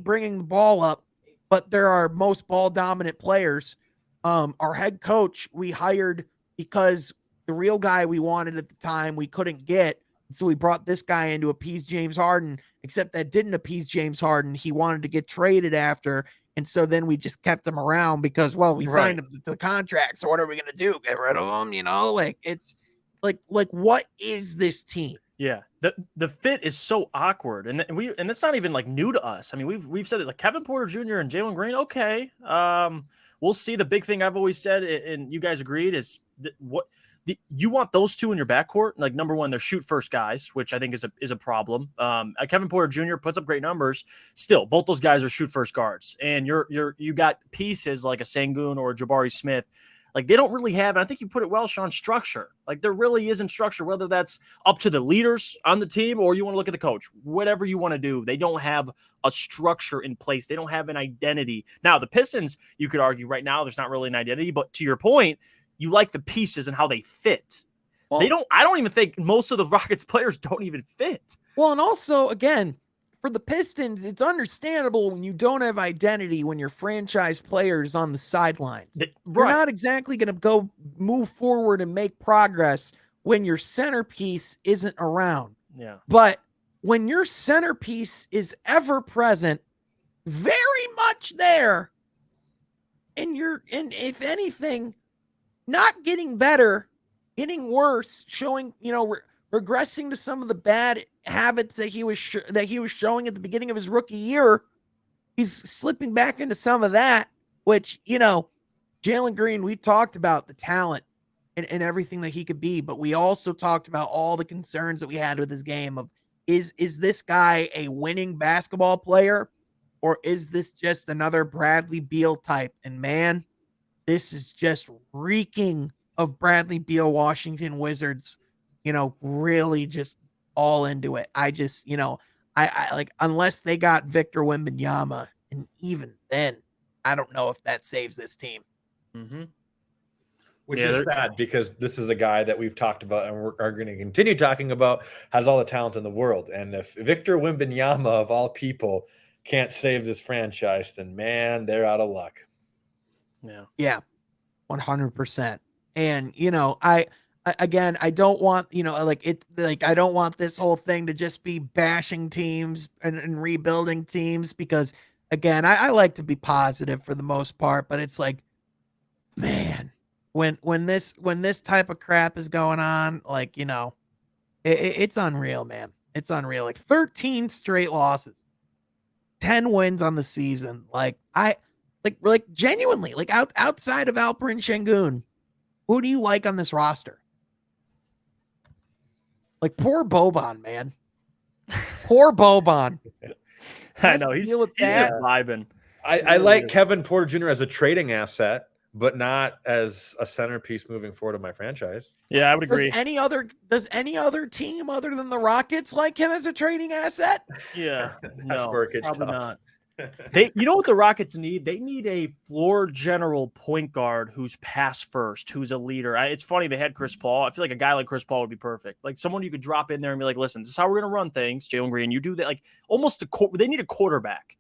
bringing the ball up, but there are most ball dominant players. Our head coach we hired because the real guy we wanted at the time we couldn't get, So we brought this guy in to appease James Harden, except that didn't appease James Harden. He wanted to get traded after. And so then we just kept him around because, well, we signed him to the contract. So what are we going to do? Get rid of him? Like it's like what is this team? Yeah, the fit is so awkward, and it's not even like new to us. I mean, we've said it, like Kevin Porter Jr. and Jalen Green. Okay, we'll see. The big thing I've always said, and you guys agreed, is you want those two in your backcourt. Like, number one, they're shoot first guys, which I think is a problem. Kevin Porter Jr. puts up great numbers. Still, both those guys are shoot first guards, and you got pieces like a Sengun or a Jabari Smith. Like, they don't really have, and I think you put it well, Sean, structure. Like, there really isn't structure, whether that's up to the leaders on the team or you want to look at the coach. Whatever you want to do, they don't have a structure in place. They don't have an identity. Now, the Pistons, you could argue right now there's not really an identity, but to your point, you like the pieces and how they fit. Well, I don't even think most of the Rockets players don't even fit. Well, and also, again, for the Pistons, it's understandable when you don't have identity when your franchise players on the sidelines. You're not exactly going to go move forward and make progress when your centerpiece isn't around. Yeah. But when your centerpiece is ever present, very much there, and if anything, not getting better, getting worse, showing, regressing to some of the bad habits that he was showing at the beginning of his rookie year. He's slipping back into some of that, which, Jalen Green, we talked about the talent and everything that he could be, but we also talked about all the concerns that we had with his game of, is this guy a winning basketball player, or is this just another Bradley Beal type? And man, this is just reeking of Bradley Beal, Washington Wizards, really just all into it. I just, I like, unless they got Victor Wembanyama, and even then, I don't know if that saves this team. Mm-hmm. Which is sad, because this is a guy that we've talked about and are going to continue talking about, has all the talent in the world. And if Victor Wembanyama, of all people, can't save this franchise, then man, they're out of luck. Yeah, 100%. And, I don't want, I don't want this whole thing to just be bashing teams and rebuilding teams, because, again, I like to be positive for the most part, but it's like, man, when this type of crap is going on, like, it's unreal, man. It's unreal. Like 13 straight losses, 10 wins on the season. Like, genuinely, like outside of Alperen Şengün, who do you like on this roster? Like, poor Boban, man. Poor Boban. I know he's vibing. I like Kevin Porter Jr. as a trading asset, but not as a centerpiece moving forward of my franchise. Yeah, I would agree. Does any other team other than the Rockets like him as a trading asset? Yeah, that's where it gets probably tough. Not. You know what the Rockets need? They need a floor general point guard who's pass first, who's a leader. It's funny they had Chris Paul. I feel like a guy like Chris Paul would be perfect. Like someone you could drop in there and be like, "Listen, this is how we're going to run things." Jalen Green, you do that. Like almost they need a quarterback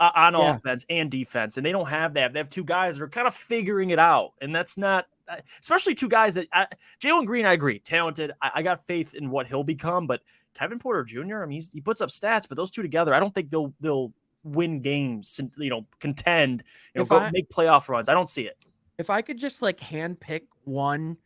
on offense and defense, and they don't have that. They have two guys that are kind of figuring it out, and that's not, especially two guys that Jalen Green. I agree, talented. I got faith in what he'll become, but Kevin Porter Jr. I mean, he puts up stats, but those two together, I don't think they'll win games, contend, make playoff runs. I don't see it. If I could just like handpick one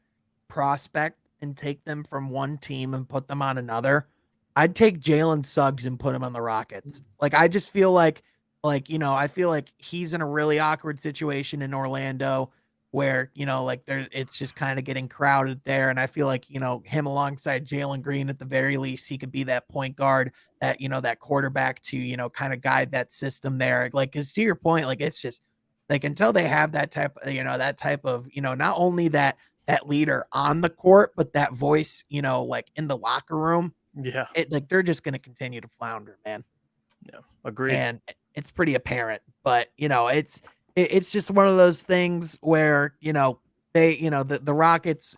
prospect and take them from one team and put them on another, I'd take Jalen Suggs and put him on the Rockets. Like, I just feel like, I feel like he's in a really awkward situation in Orlando where, it's just kind of getting crowded there. And I feel like, him alongside Jalen Green, at the very least, he could be that point guard, that, that quarterback to, kind of guide that system there. Like, cause to your point, like, it's just like, until they have that type of, not only that leader on the court, but that voice, like in the locker room. Yeah. They're just going to continue to flounder, man. Yeah. Agreed. And it's pretty apparent, but it's just one of those things where, the Rockets,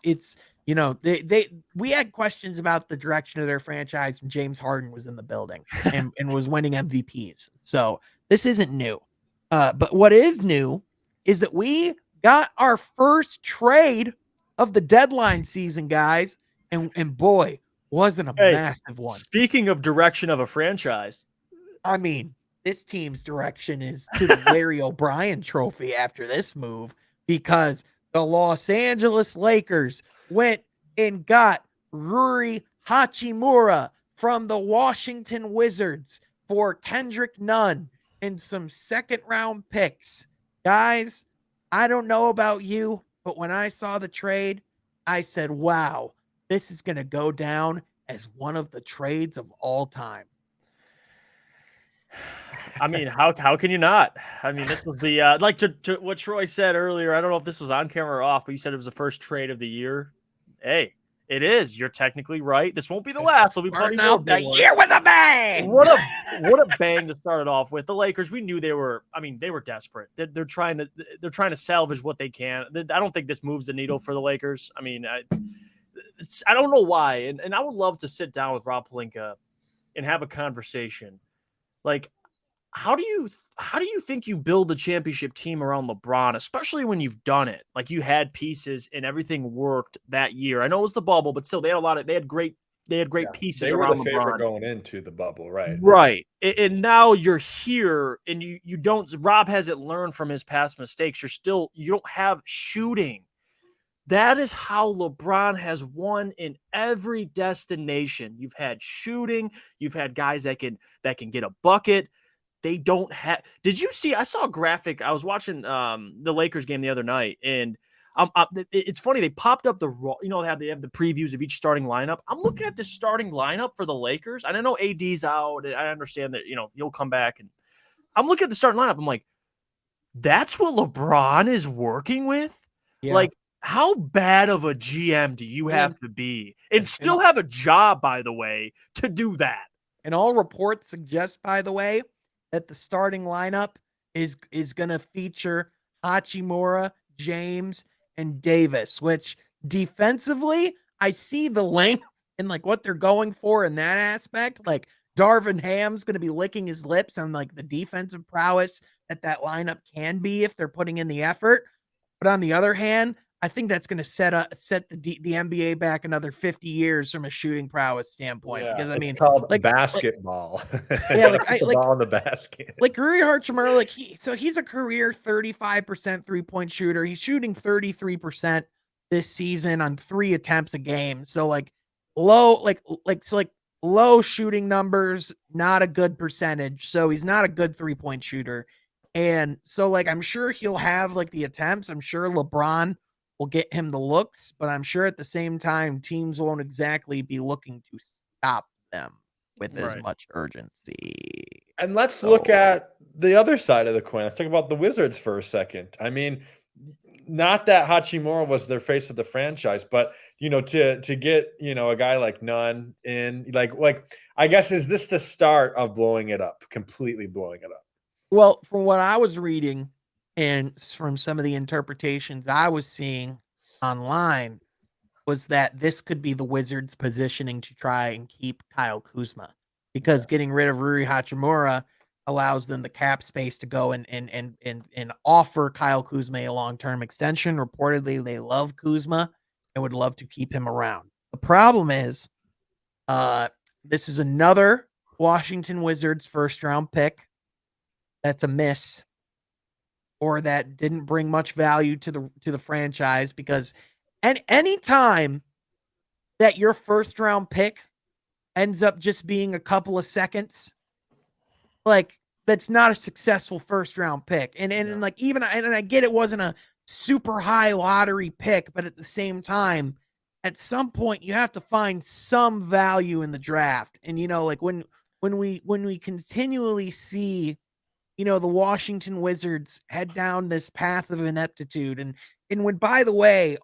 we had questions about the direction of their franchise when James Harden was in the building and was winning MVPs. So this isn't new. But what is new is that we got our first trade of the deadline season, guys. And boy, wasn't a Hey, massive one. speaking of direction of a franchise, I mean, this team's direction is to the Larry O'Brien trophy after this move, because the Los Angeles Lakers went and got Ruri Hachimura from the Washington Wizards for Kendrick Nunn and some second round picks. Guys, I don't know about you, but when I saw the trade, I said, wow, this is going to go down as one of the trades of all time. I mean, how can you not? I mean, this was the like to what Troy said earlier. I don't know if this was on camera or off, but you said it was the first trade of the year. Hey, it is. You're technically right. This won't be the last. There'll be plenty Starting more out big the ones. year with a bang. What a bang to start it off with. The Lakers, we knew they were. I mean, they were desperate. They're trying to salvage what they can. I don't think this moves the needle for the Lakers. I mean, I don't know why, and I would love to sit down with Rob Pelinka and have a conversation. Like, how do you think you build a championship team around LeBron, especially when you've done it? Like, you had pieces and everything worked that year. I know it was the bubble, but still, they had great pieces They were around the favorite LeBron going into the bubble, right? Right. And now you're here and you don't Rob hasn't learned from his past mistakes. You don't have shooting. That is how LeBron has won in every destination. You've had shooting, you've had guys that can get a bucket. They don't have. Did you see? I saw a graphic. I was watching the Lakers game the other night, and it's funny. They popped up they have the previews of each starting lineup. I'm looking at the starting lineup for the Lakers. I know AD's out. I understand that he'll come back, and I'm looking at the starting lineup. I'm like, that's what LeBron is working with. Yeah. Like, how bad of a GM do you have to be and still have a job, by the way, to do that? And all reports suggest, by the way, that the starting lineup is going to feature Hachimura, James, and Davis, which defensively, I see the length and like what they're going for in that aspect. Like, Darvin Ham's going to be licking his lips on like the defensive prowess that lineup can be if they're putting in the effort. But on the other hand, I think that's going to set the NBA back another 50 years from a shooting prowess standpoint. Yeah, because I mean, it's called like basketball. Yeah, Put the ball in the basket. Like Rui Hachimura, he's a career 35% 3-point shooter. He's shooting 33% this season on 3 attempts a game. So low shooting numbers, not a good percentage. So he's not a good 3-point shooter. And so I'm sure he'll have the attempts. I'm sure LeBron will get him the looks, but I'm sure at the same time teams won't exactly be looking to stop them with as much urgency. And let's look at the other side of the coin. Let's think about the Wizards for a second. I mean, not that Hachimura was their face of the franchise, but to get a guy like Nunn in, I guess, is this the start of blowing it up, completely blowing it up? Well, from what I was reading and from some of the interpretations I was seeing online, was that this could be the Wizards positioning to try and keep Kyle Kuzma, because getting rid of Rui Hachimura allows them the cap space to go and offer Kyle Kuzma a long-term extension. Reportedly, they love Kuzma and would love to keep him around. The problem is, this is another Washington Wizards first-round pick that's a miss, or that didn't bring much value to the franchise, because any time that your first round pick ends up just being a couple of seconds, that's not a successful first round pick. And I get it wasn't a super high lottery pick, but at the same time, at some point you have to find some value in the draft. And when we continually see the Washington Wizards head down this path of ineptitude, and when, by the way,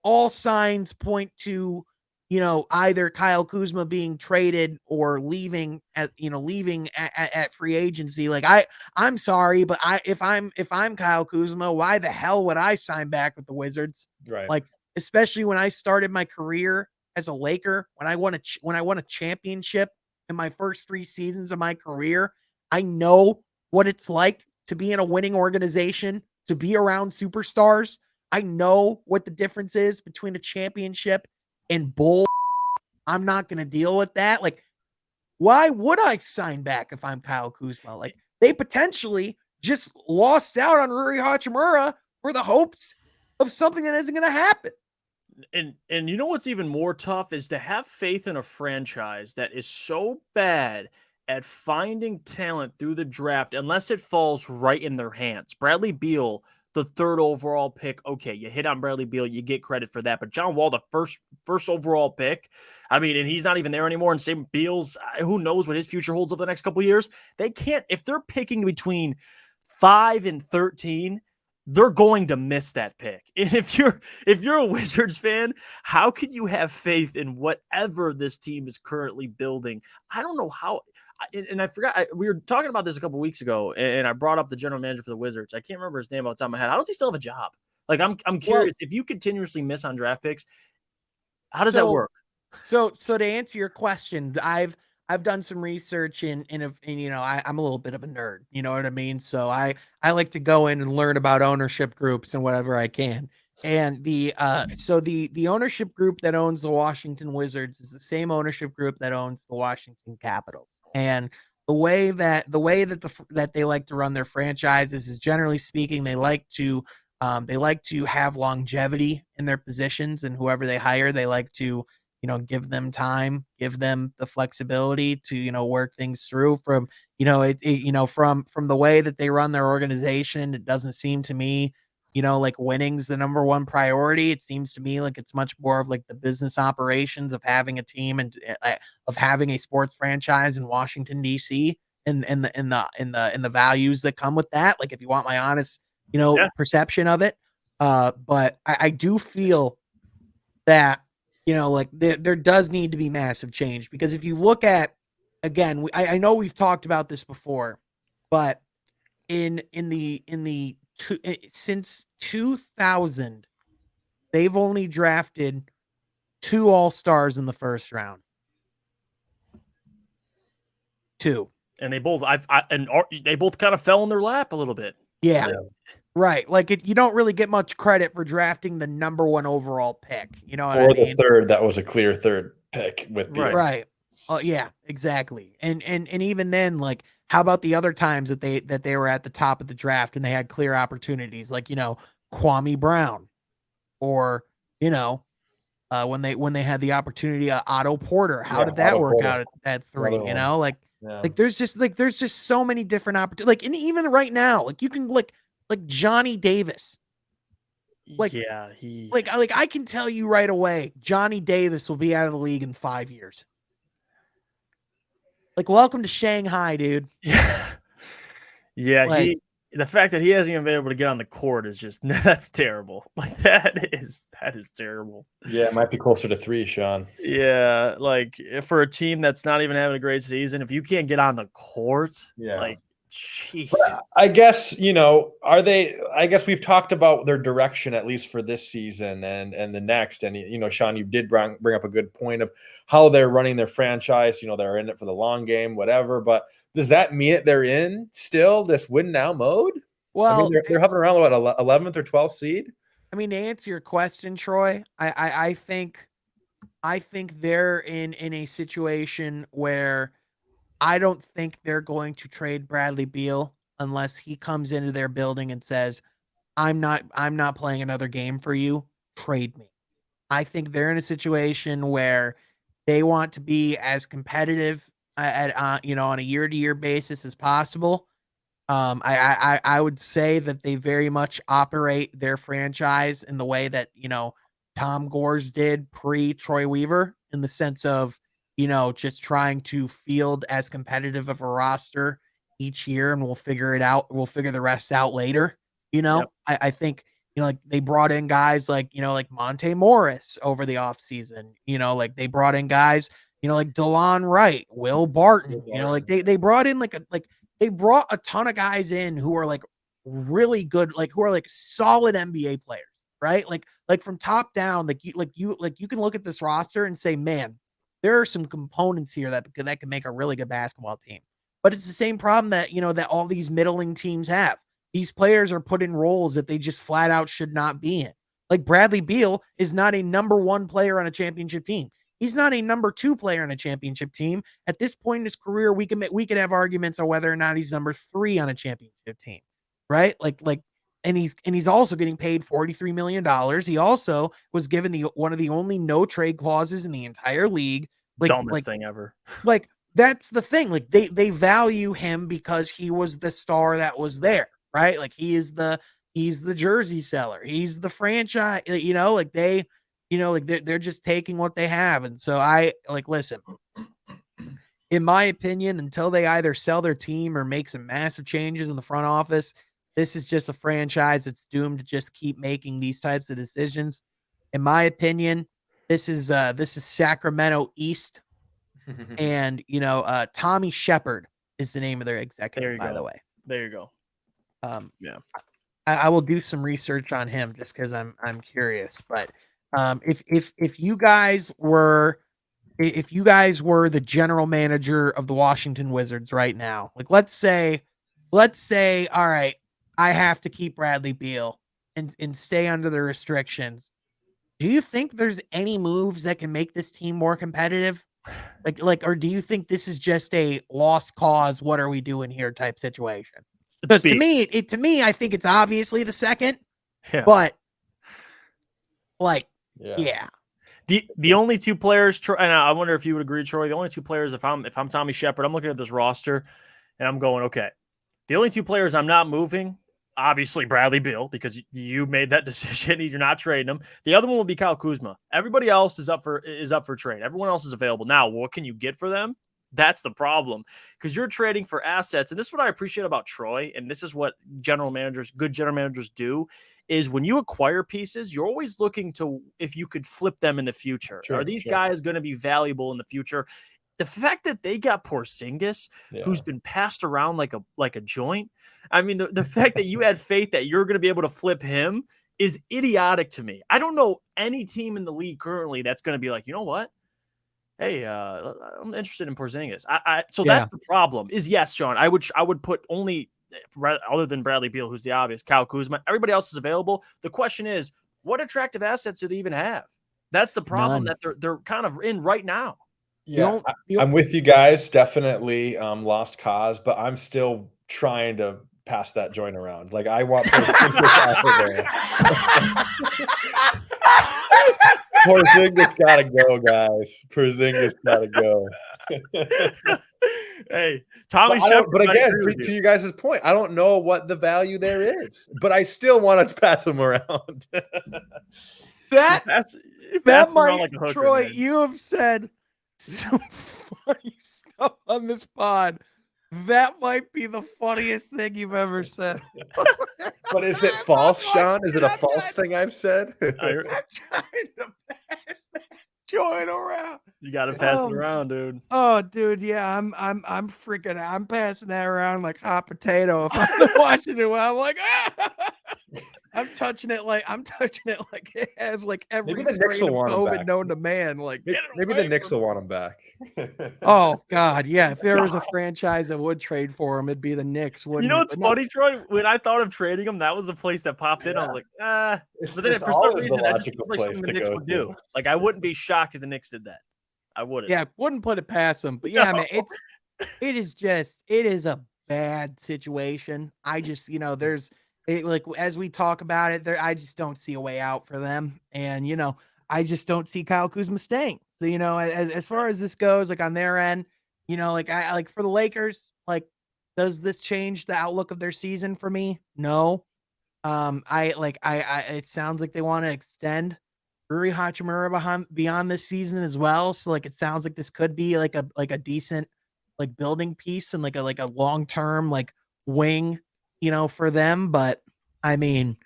all signs point to, either Kyle Kuzma being traded or leaving at free agency. I'm sorry, but if I'm Kyle Kuzma, why the hell would I sign back with the Wizards? Right. Especially when I started my career as a Laker, when I won a championship in my first 3 seasons of my career. I know what it's like to be in a winning organization, to be around superstars. I know what the difference is between a championship and bull. I'm not going to deal with that. Like, why would I sign back if I'm Kyle Kuzma? Like, they potentially just lost out on Rui Hachimura for the hopes of something that isn't going to happen. And you know what's even more tough is to have faith in a franchise that is so bad at finding talent through the draft unless it falls right in their hands. Bradley Beal, the 3rd overall pick. Okay, you hit on Bradley Beal, you get credit for that. But John Wall, the first overall pick, I mean, and he's not even there anymore. And same Beal's, who knows what his future holds over the next couple of years. They can't, if they're picking between 5 and 13, they're going to miss that pick. And if you're a Wizards fan, how can you have faith in whatever this team is currently building? I don't know how. And I forgot, we were talking about this a couple weeks ago, and I brought up the general manager for the Wizards. I can't remember his name off the top of my head. How does he still have a job? Like, I'm curious, if you continuously miss on draft picks, how does that work? So to answer your question, I've done some research and you know, I'm a little bit of a nerd, you know what I mean? So I like to go in and learn about ownership groups and whatever I can. And the ownership group that owns the Washington Wizards is the same ownership group that owns the Washington Capitals. And the way that that they like to run their franchises is, generally speaking, they like to have longevity in their positions, and whoever they hire, they like to, you know, give them time, give them the flexibility to, you know, work things through. From, you know, you know, from the way that they run their organization, it doesn't seem to me, you know, like winning's the number one priority. It seems to me like it's much more of like the business operations of having a team and of having a sports franchise in Washington D.C. and the values that come with that. Like, if you want my honest, you know, perception of it. But I do feel that, you know, like there does need to be massive change, because if you look at, again, I know we've talked about this before, but since 2000, they've only drafted 2 All-Stars in the first round. 2. And they both they both kind of fell in their lap a little bit. Yeah. Right. Like, you don't really get much credit for drafting the number 1 overall pick. You know what I mean? Or the 3rd, that was a clear 3rd pick with Beal. Right. Oh yeah, exactly. And even then, like, how about the other times that they were at the top of the draft and they had clear opportunities, like, you know, Kwame Brown, or, you know, when they had the opportunity, Otto Porter. How did that work out at 3? You know, like there's just so many different opportunities. Like, and even right now, like, you can like Johnny Davis. Like, I can tell you right away, Johnny Davis will be out of the league in 5 years. Like, welcome to Shanghai, dude. Yeah, like, the fact that he hasn't even been able to get on the court is just, that's terrible. Like, that is terrible. Yeah, it might be closer to 3, Sean. Yeah, like, for a team that's not even having a great season, if you can't get on the court, like, jeez. I guess, you know, I guess we've talked about their direction, at least for this season and the next. And, you know, Sean, you did bring up a good point of how they're running their franchise. You know, they're in it for the long game, whatever. But does that mean that they're in still this win now mode? Well, I mean, they're hovering around, what, 11th or 12th seed? I mean, to answer your question, Troy, I think they're in a situation where I don't think they're going to trade Bradley Beal unless he comes into their building and says, I'm not playing another game for you. Trade me. I think they're in a situation where they want to be as competitive you know, on a year-to-year basis as possible. I would say that they very much operate their franchise in the way that, you know, Tom Gores did pre Troy Weaver, in the sense of, you know, just trying to field as competitive of a roster each year, and we'll figure it out. We'll figure the rest out later. You know, I think, you know, like, they brought in guys like, you know, like Monte Morris over the offseason. You know, like, they brought in guys, you know, like DeLon Wright, Will Barton. You know, like they brought in they brought a ton of guys in who are like really good, like who are like solid NBA players, right? Like from top down, you can look at this roster and say, man, there are some components here that can make a really good basketball team. But it's the same problem that, you know, that all these middling teams have. These players are put in roles that they just flat out should not be in. Like, Bradley Beal is not a number 1 player on a championship team. He's not a number 2 player on a championship team. At this point in his career, we could have arguments on whether or not he's number 3 on a championship team, right? And he's also getting paid $43 million. He also was given one of the only no trade clauses in the entire league. Dumbest thing ever. Like, that's the thing. Like, they value him because he was the star that was there, right? Like, he's the jersey seller. He's the franchise, they're just taking what they have. And so listen, in my opinion, until they either sell their team or make some massive changes in the front office, this is just a franchise that's doomed to just keep making these types of decisions. In my opinion, this is Sacramento East. And, Tommy Shepard is the name of their executive, by the way. There you go. Yeah. I will do some research on him just because I'm curious. But if you guys were the general manager of the Washington Wizards right now, like let's say, all right, I have to keep Bradley Beal and stay under the restrictions. Do you think there's any moves that can make this team more competitive? Or do you think this is just a lost cause? What are we doing here type situation? Because to me, I think it's obviously the second, but yeah. The only 2 players, and I wonder if you would agree, Troy. The only 2 players, if I'm Tommy Shepard, I'm looking at this roster, and I'm going, okay. The only 2 players I'm not moving, obviously Bradley Beal, because you made that decision. You're not trading him. The other one will be Kyle Kuzma. Everybody else is up for trade. Everyone else is available. Now, what can you get for them? That's the problem, because you're trading for assets. And this is what I appreciate about Troy. And this is what good general managers do, is when you acquire pieces, you're always looking to, if you could flip them in the future. Are these guys going to be valuable in the future? The fact that they got Porzingis, who's been passed around like a joint. I mean, the fact that you had faith that you're going to be able to flip him is idiotic to me. I don't know any team in the league currently that's going to be like, you know what? Hey, I'm interested in Porzingis. That's the problem. Is yes, Sean. I would put only, other than Bradley Beal, who's the obvious, Kyle Kuzma. Everybody else is available. The question is, what attractive assets do they even have? That's the problem that they're kind of in right now. Yeah, I'm with you guys. Definitely lost cause, but I'm still trying to pass that joint around. Like, I want Porzingis out of there. Porzingis gotta go, guys. Porzingis gotta go. Hey, Tommy Shepard. But again, to you guys' point, I don't know what the value there is, but I still want to pass him around. That might, like a hooker, Troy, man. you have said some funny stuff on this pod. That might be the funniest thing you've ever said. But is it false, Sean? Is it a false thing I've said? I'm trying to pass that joint around. You got to pass it around, dude. Oh, dude, yeah, I'm passing that around like hot potato. If I'm watching it, I'm like, I'm touching it like it has like every strain of COVID known to man. Like, maybe the Knicks will want him back. Oh God, yeah. If there was a franchise that would trade for him, it'd be the Knicks. You know what's funny, Troy? When I thought of trading him, that was the place that popped in. I was like, But then for some reason, that just feels like something the Knicks would do. Like, I wouldn't be shocked if the Knicks did that. I wouldn't. Yeah, wouldn't put it past them. But yeah, man, it is a bad situation. I just, as we talk about it, I just don't see a way out for them. And, I just don't see Kyle Kuzma staying. So, as far as this goes, like on their end, for the Lakers, like, does this change the outlook of their season for me? No. It sounds like they want to extend Rui Hachimura beyond this season as well. So like, it sounds like this could be like a decent, like, building piece and like a long-term, like, wing, for them. But I mean,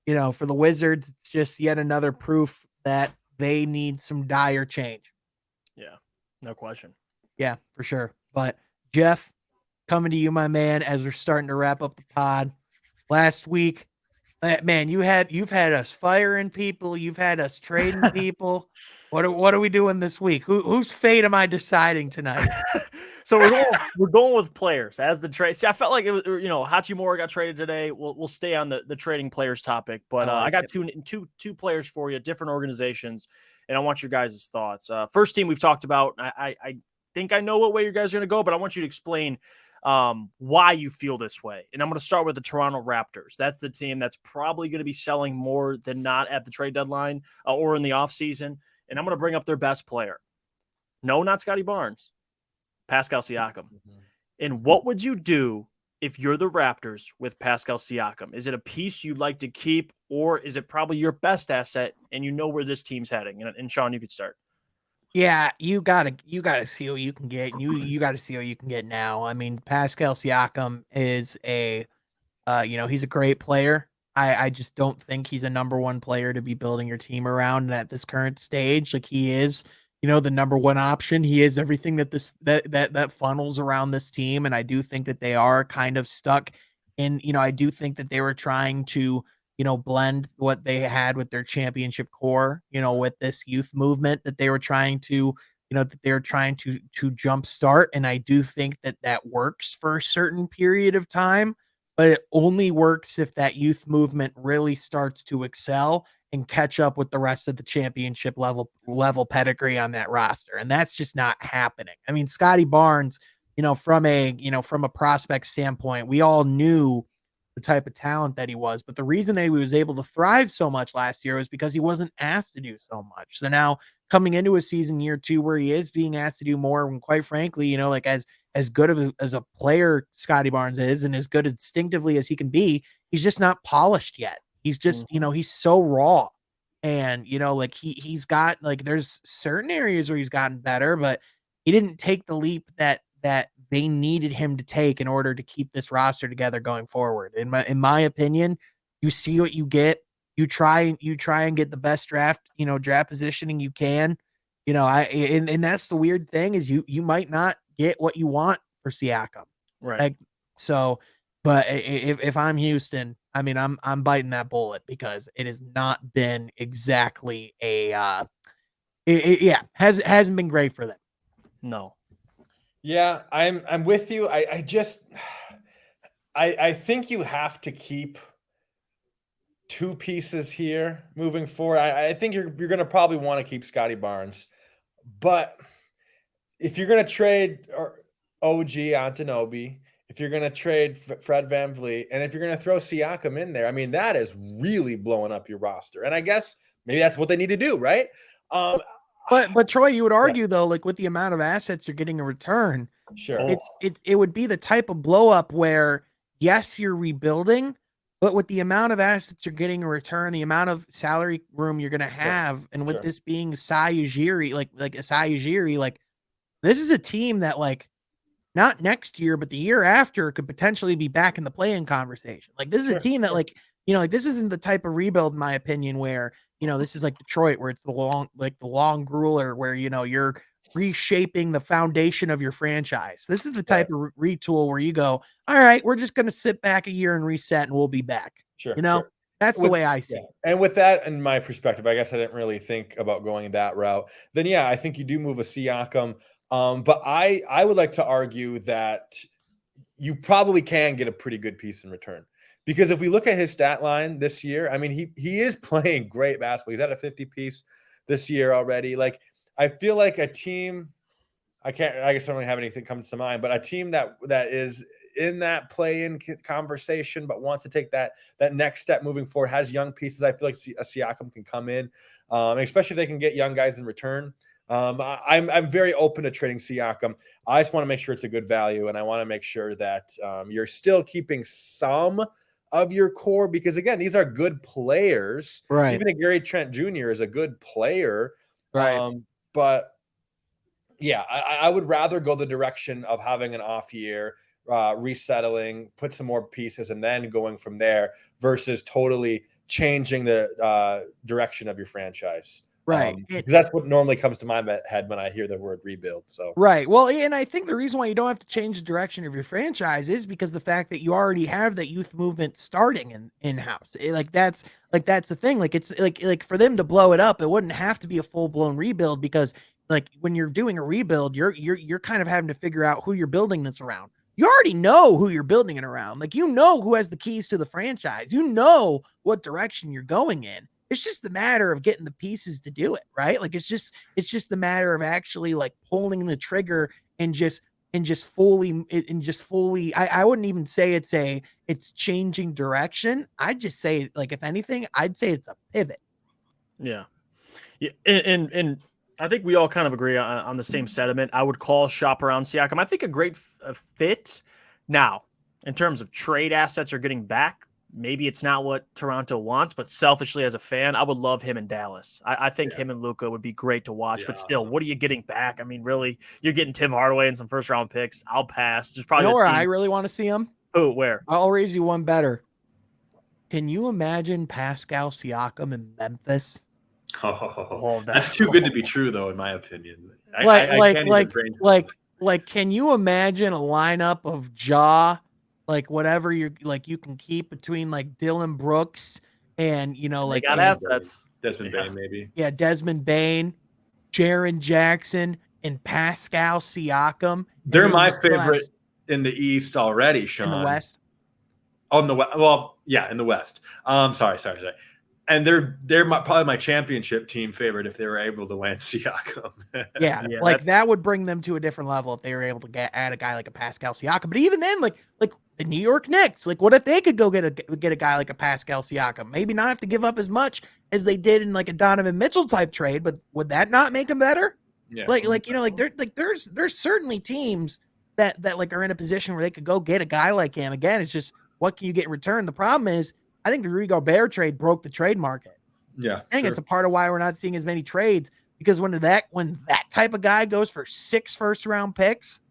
for the Wizards, it's just yet another proof that they need some dire change. Yeah, no question. Yeah, for sure. But Jeff, coming to you, my man, as we're starting to wrap up the pod. Last week, man, you've had us firing people. You've had us trading people. What are we doing this week? Whose fate am I deciding tonight? So we're going with players as the trade. See, I felt like it was, Hachimura got traded today. We'll stay on the trading players topic, but I got two players for you, different organizations, and I want your guys' thoughts. First team we've talked about. I think I know what way you guys are going to go, but I want you to explain why you feel this way. And I'm going to start with the Toronto Raptors. That's the team that's probably going to be selling more than not at the trade deadline or in the offseason. And I'm going to bring up their best player. No, not Scotty Barnes. Pascal Siakam. And what would you do if you're the Raptors with Pascal Siakam? Is it a piece you'd like to keep, or is it probably your best asset and you know where this team's heading? And Sean, you could start. Yeah, you gotta see what you can get. You gotta see what you can get now. I mean, Pascal Siakam is he's a great player. I just don't think he's a number one player to be building your team around. And at this current stage, like he is, the number one option. He is everything that funnels around this team. And I do think that they are kind of stuck in, I do think that they were trying to, blend what they had with their championship core, with this youth movement that they were trying to, to jumpstart. And I do think that works for a certain period of time, but it only works if that youth movement really starts to excel and catch up with the rest of the championship level pedigree on that roster. And that's just not happening. I mean, Scotty Barnes, from a prospect standpoint, we all knew the type of talent that he was, but the reason that he was able to thrive so much last year was because he wasn't asked to do so much. So now coming into a season year 2 where he is being asked to do more, and quite frankly, as good as a player Scotty Barnes is, and as good instinctively as he can be, he's just not polished yet. He's just, he's so raw. And, he's got, there's certain areas where he's gotten better, but he didn't take the leap that they needed him to take in order to keep this roster together going forward. In my opinion, you see what you get. You try and get the best draft positioning you can. And that's the weird thing is you might not get what you want for Siakam. Right. But if I'm Houston, I mean, I'm biting that bullet because it has not been exactly hasn't been great for them. No. Yeah, I'm with you. I think you have to keep two pieces here moving forward. I think you're going to probably want to keep Scotty Barnes, but if you're going to trade OG Anunoby, if you're going to trade Fred VanVleet, and if you're going to throw Siakam in there, I mean, that is really blowing up your roster. And I guess maybe that's what they need to do, right? But Troy, you would argue though, with the amount of assets you're getting in return, sure, it would be the type of blow up where yes, you're rebuilding, but with the amount of assets you're getting in return, the amount of salary room you're going to have, and with this being Masai Ujiri, like Masai Ujiri, this is a team that not next year, but the year after could potentially be back in the play-in conversation. This is a team that this isn't the type of rebuild, in my opinion, where, this is like Detroit, where it's the long grueler where, you're reshaping the foundation of your franchise. This is the type of retool where you go, all right, we're just going to sit back a year and reset and we'll be back. Sure. That's the way I see it. And with that in my perspective, I guess I didn't really think about going that route. Then, yeah, I think you do move a Siakam. But I would like to argue that you probably can get a pretty good piece in return. Because if we look at his stat line this year, I mean, he is playing great basketball. He's at a 50 piece this year already. I feel like a team, I guess I don't really have anything comes to mind, but a team that is in that play-in conversation, but wants to take that next step moving forward, has young pieces. I feel like a Siakam can come in, especially if they can get young guys in return. I'm very open to trading Siakam. I just want to make sure it's a good value, and I want to make sure that you're still keeping some of your core, because again, these are good players. Right. Even a Gary Trent Jr. is a good player. Right. But yeah, I would rather go the direction of having an off year, resettling, put some more pieces, and then going from there versus totally changing the direction of your franchise. Right. Because that's what normally comes to my head when I hear the word rebuild. So right. Well, and I think the reason why you don't have to change the direction of your franchise is because the fact that you already have that youth movement starting in-house. That's the thing. It's for them to blow it up, it wouldn't have to be a full-blown rebuild because like when you're doing a rebuild, you're kind of having to figure out who you're building this around. You already know who you're building it around. Like, you know who has the keys to the franchise. You know what direction you're going in. It's just the matter of getting the pieces to do it, right? Like, it's just the matter of actually like pulling the trigger and just fully. I wouldn't even say it's changing direction. I'd just say, like, if anything, I'd say it's a pivot. Yeah. Yeah, and I think we all kind of agree on the same sentiment. I would call shop around Siakam. I think a great fit. Now, in terms of trade assets or getting back, maybe it's not what Toronto wants, but selfishly as a fan, I would love him in Dallas. I think him and Luka would be great to watch, but still, what are you getting back? I mean, really, you're getting Tim Hardaway and some first round picks. I'll pass. There's probably where I really want to see him? Who, where? I'll raise you one better. Can you imagine Pascal Siakam in Memphis? Oh, that's too good to be true, though, in my opinion. Can you imagine a lineup of Ja, like whatever you can keep between like Dylan Brooks and they got assets. Desmond Bane, maybe. Yeah, Desmond Bane, Jaren Jackson, and Pascal Siakam. They're my favorite in the East already, Sean. In the West. Oh, in the West. Well, yeah, in the West. Sorry. And they're probably my championship team favorite if they were able to land Siakam. yeah, like that would bring them to a different level if they were able to add a guy like a Pascal Siakam. But even then, like the New York Knicks, like what if they could go get a guy like a Pascal Siakam? Maybe not have to give up as much as they did in like a Donovan Mitchell type trade, but would that not make them better? Yeah, there's certainly teams that like are in a position where they could go get a guy like him. Again, it's just what can you get in return? The problem is, I think the Rudy Gobert trade broke the trade market. Yeah, I think it's a part of why we're not seeing as many trades, because when that type of guy goes for 6 first-round picks,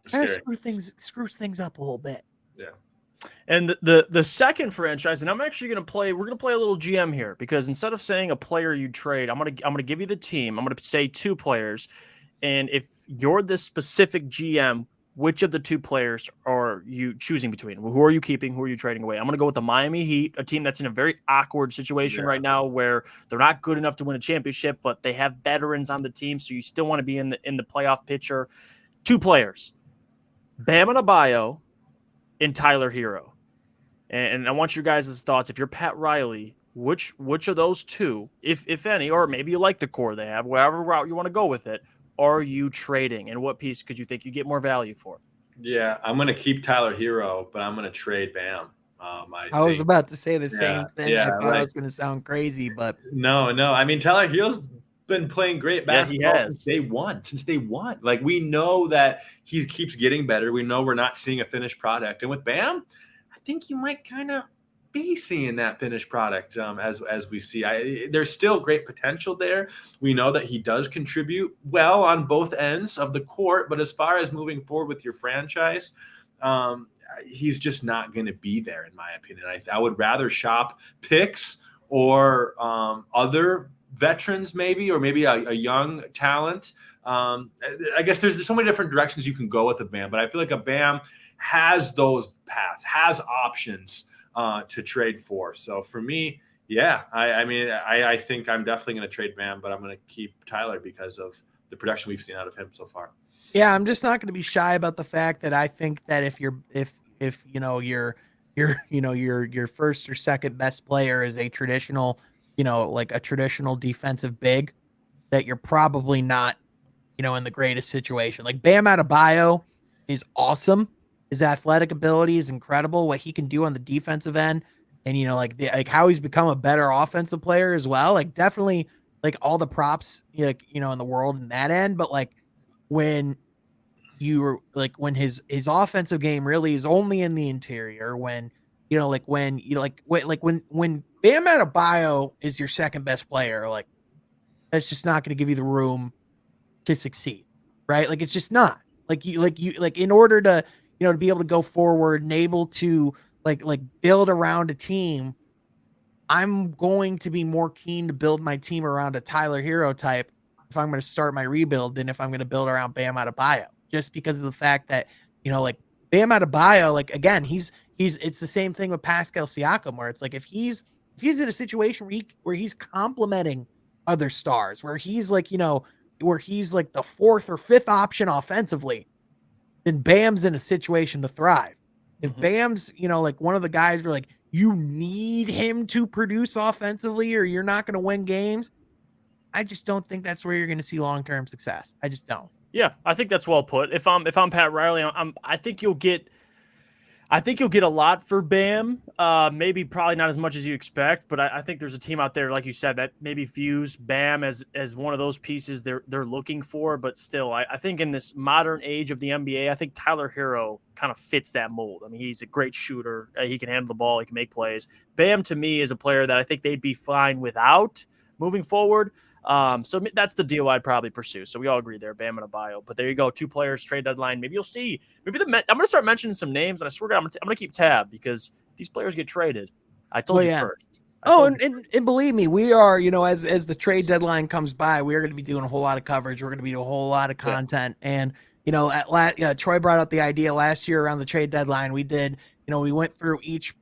kind of screws things up a little bit. Yeah. And the second franchise, and we're gonna play a little GM here, because instead of saying a player you trade, I'm gonna give you the team. I'm gonna say 2 players, and if you're the specific GM, which of the 2 players are you choosing between? Who are you keeping? Who are you trading away? I'm going to go with the Miami Heat, a team that's in a very awkward situation right now where they're not good enough to win a championship, but they have veterans on the team, so you still want to be in the playoff picture. 2 players, Bam Adebayo and Tyler Hero. And I want your guys' thoughts. If you're Pat Riley, which of those 2, if any, or maybe you like the core they have, whatever route you want to go with it, are you trading, and what piece could you think you get more value for? Yeah, I'm going to keep Tyler Hero, but I'm going to trade Bam. I was about to say the same thing. I thought it was going to sound crazy, but no. I mean, Tyler Hero's been playing great basketball since day one. Like, we know that he keeps getting better. We know we're not seeing a finished product. And with Bam, I think you might kind of be seeing that finished product as we see. There's still great potential there. We know that he does contribute well on both ends of the court, but as far as moving forward with your franchise, he's just not going to be there, in my opinion. I would rather shop picks or other veterans, maybe, or maybe a young talent. I guess there's so many different directions you can go with a Bam, but I feel like a Bam has those paths, has options to trade for. So for me, I think I'm definitely going to trade Bam, but I'm going to keep Tyler because of the production we've seen out of him so far. Yeah, I'm just not going to be shy about the fact that I think that if your first or second best player is a traditional, like a traditional defensive big, that you're probably not, in the greatest situation. Like Bam Adebayo is awesome. His athletic ability is incredible. What he can do on the defensive end, and like how he's become a better offensive player as well. Like definitely, like all the props, in the world in that end. But like when his offensive game really is only in the interior, when Bam Adebayo is your second best player, like that's just not going to give you the room to succeed, right? Like it's just not. Like in order to to be able to go forward and able to like build around a team, I'm going to be more keen to build my team around a Tyler Hero type if I'm going to start my rebuild than if I'm going to build around Bam Adebayo, just because of the fact that, like Bam Adebayo, like again, it's the same thing with Pascal Siakam, where it's like, if he's in a situation where he's complementing other stars, where he's like, where he's like the fourth or fifth option offensively, then Bam's in a situation to thrive. If Bam's, like one of the guys where like you need him to produce offensively or you're not going to win games, I just don't think that's where you're going to see long-term success. I just don't. Yeah, I think that's well put. If I'm Pat Riley, I think you'll get a lot for Bam. Maybe probably not as much as you expect, but I think there's a team out there, like you said, that maybe views Bam as one of those pieces they're looking for. But still, I think in this modern age of the NBA, I think Tyler Hero kind of fits that mold. I mean, he's a great shooter. He can handle the ball. He can make plays. Bam, to me, is a player that I think they'd be fine without moving forward. So that's the deal I'd probably pursue. So we all agree there, Bam and Adebayo. But there you go, 2 players, trade deadline. Maybe you'll see. Maybe I'm going to start mentioning some names, and I swear to God, I'm going to keep tab because these players get traded. I told you first. And believe me, we are, as the trade deadline comes by, we are going to be doing a whole lot of coverage. We're going to be doing a whole lot of content. Yeah. And, Troy brought up the idea last year around the trade deadline. We did, we went through each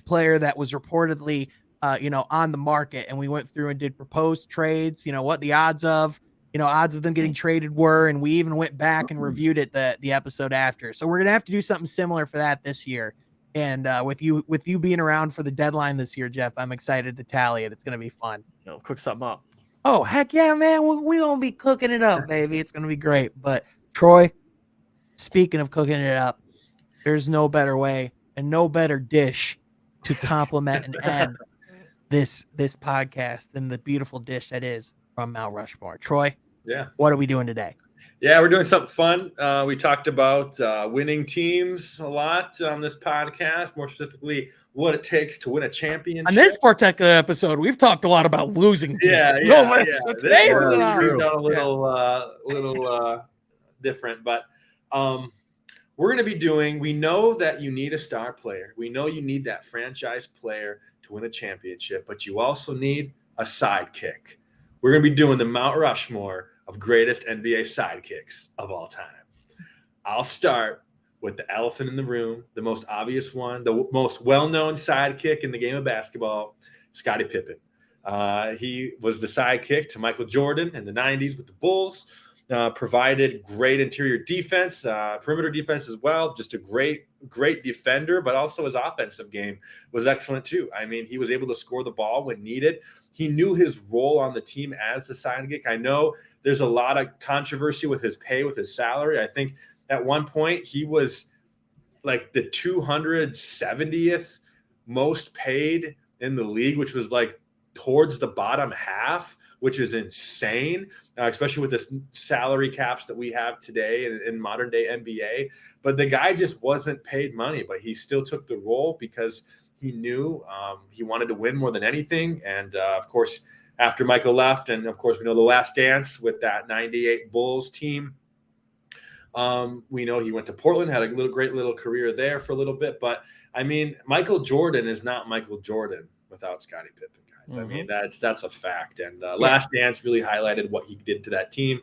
player that was reportedly on the market, and we went through and did proposed trades, what the odds of them getting traded were. And we even went back and reviewed it the episode after. So we're going to have to do something similar for that this year. And with you being around for the deadline this year, Jeff, I'm excited to tally it. It's going to be fun. Cook something up. Oh, heck yeah, man. We're going to be cooking it up, baby. It's going to be great. But Troy, speaking of cooking it up, there's no better way and no better dish to compliment and end this podcast than the beautiful dish that is from Mount Rushmore. Troy, what are we doing today? Yeah, we're doing something fun. We talked about winning teams a lot on this podcast, more specifically what it takes to win a championship. On this particular episode, we've talked a lot about losing teams. Yeah. So today we're done a little different, but we're going to be doing, we know that you need a star player. We know you need that franchise player to win a championship, but you also need a sidekick. We're going to be doing the Mount Rushmore of greatest NBA sidekicks of all time. I'll start with the elephant in the room, the most obvious one, the most well-known sidekick in the game of basketball, Scottie Pippen. He was the sidekick to Michael Jordan in the 90s with the Bulls, provided great interior defense, perimeter defense as well, just a great defender, but also his offensive game was excellent too. I mean, he was able to score the ball when needed. He knew his role on the team as the sidekick. I know there's a lot of controversy with his pay, with his salary. I think at one point he was like the 270th most paid in the league, which was like towards the bottom half, which is insane, especially with this salary caps that we have today in modern day NBA. But the guy just wasn't paid money, but he still took the role because he knew he wanted to win more than anything. And of course, after Michael left, and of course, we know the last dance with that 98 Bulls team, we know he went to Portland, had a great little career there for a little bit. But I mean, Michael Jordan is not Michael Jordan without Scottie Pippen, guys. I mean, that's a fact. And Last Dance really highlighted what he did to that team.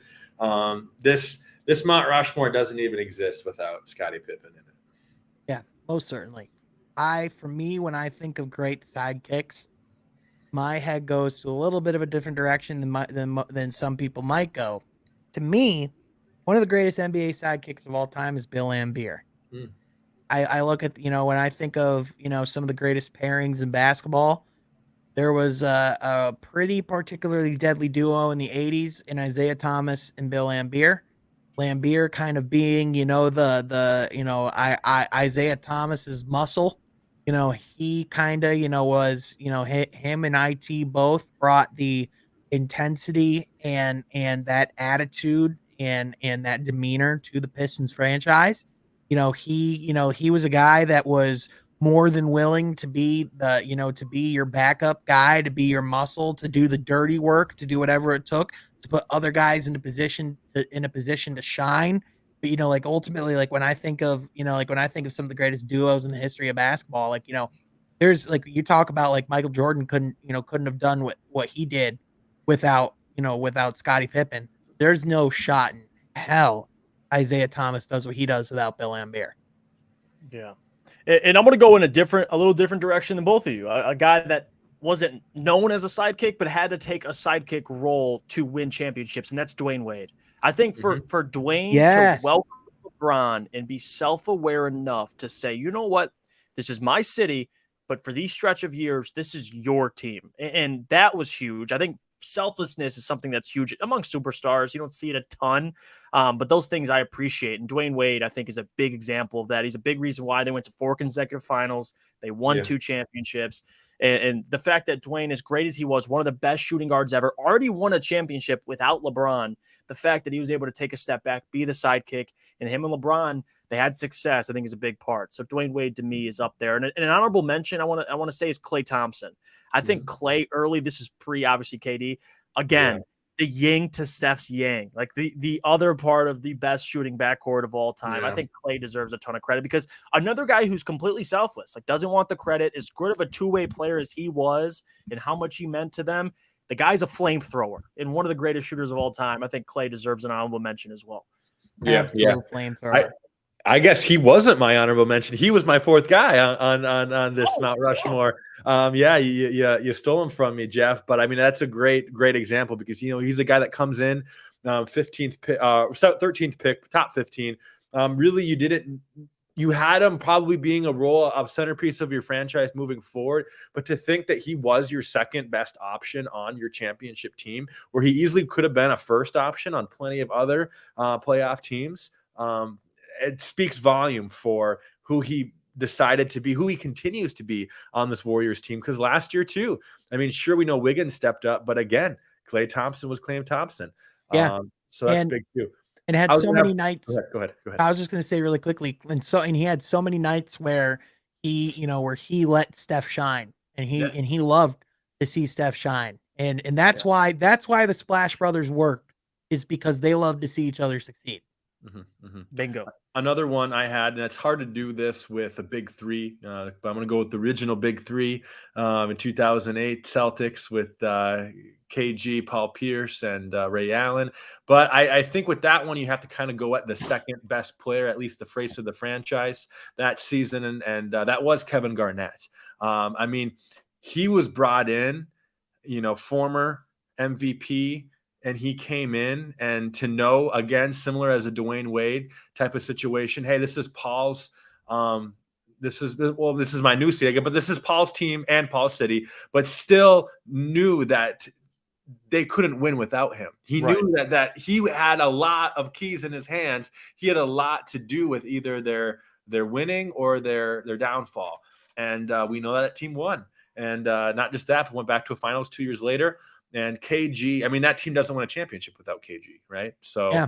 This Mount Rushmore doesn't even exist without Scottie Pippen in it. Yeah, most certainly. For me, when I think of great sidekicks, my head goes to a little bit of a different direction than some people might go. To me, one of the greatest NBA sidekicks of all time is Bill Laimbeer. I look at, when I think of, some of the greatest pairings in basketball, there was a pretty particularly deadly duo in the 80s in Isaiah Thomas and Bill Laimbeer. Laimbeer kind of being, Isaiah Thomas's muscle. He kind of, was, him and IT both brought the intensity and that attitude and that demeanor to the Pistons franchise. He was a guy that was more than willing to be to be your backup guy, to be your muscle, to do the dirty work, to do whatever it took to put other guys in a position to shine. But ultimately, when I think of some of the greatest duos in the history of basketball, there's you talk about Michael Jordan couldn't have done what he did without Scottie Pippen. There's no shot in hell Isaiah Thomas does what he does without Bill Laimbeer. Yeah. And I'm going to go in a little different direction than both of you. A guy that wasn't known as a sidekick, but had to take a sidekick role to win championships, and that's Dwayne Wade. I think for Dwayne to welcome LeBron and be self-aware enough to say, you know what, this is my city, but for these stretch of years, this is your team. And that was huge. I think selflessness is something that's huge among superstars. You don't see it a ton, but those things I appreciate. And Dwayne Wade, I think, is a big example of that. He's a big reason why they went to 4 consecutive finals. They won 2 championships. And the fact that Dwayne, as great as he was, one of the best shooting guards ever, already won a championship without LeBron. The fact that he was able to take a step back, be the sidekick, and him and LeBron, they had success, I think, is a big part. So Dwayne Wade, to me, is up there. And an honorable mention I want to say is Klay Thompson. I think Klay early, this is obviously KD. Again, the yin to Steph's yang, like the other part of the best shooting backcourt of all time. I think Klay deserves a ton of credit because another guy who's completely selfless, like doesn't want the credit, as good of a two-way player as he was and how much he meant to them. The guy's a flamethrower and one of the greatest shooters of all time. I think Klay deserves an honorable mention as well. Flamethrower. I guess he wasn't my honorable mention. He was my 4th guy on this Mount Rushmore. You stole him from me, Jeff. But I mean, that's a great example because he's a guy that comes in 15th pick, 13th pick, top 15. Really, you had him probably being a role of centerpiece of your franchise moving forward. But to think that he was your second best option on your championship team, where he easily could have been a first option on plenty of other playoff teams. It speaks volume for who he decided to be, who he continues to be on this Warriors team. Because last year too, I mean, sure, we know Wiggins stepped up, but again, Klay Thompson was Klay Thompson. So that's big too. And had so many nights. Go ahead. I was just going to say really quickly, and he had so many nights where he let Steph shine, and he loved to see Steph shine, and that's why the Splash Brothers worked, is because they love to see each other succeed. Bingo. Another one I had, and it's hard to do this with a big 3, but I'm going to go with the original big 3 in 2008 Celtics with KG, Paul Pierce, and Ray Allen. But I think with that one, you have to kind of go at the second best player, at least the face of the franchise that season, and that was Kevin Garnett. I mean, he was brought in, former MVP. And he came in, and to know, again, similar as a Dwayne Wade type of situation. Hey, this is Paul's. This is my new city, but this is Paul's team and Paul's city. But still knew that they couldn't win without him. He knew that he had a lot of keys in his hands. He had a lot to do with either their winning or their downfall. And we know that team won. And not just that, but went back to a finals 2 years later. And KG, I mean, that team doesn't win a championship without KG, right? So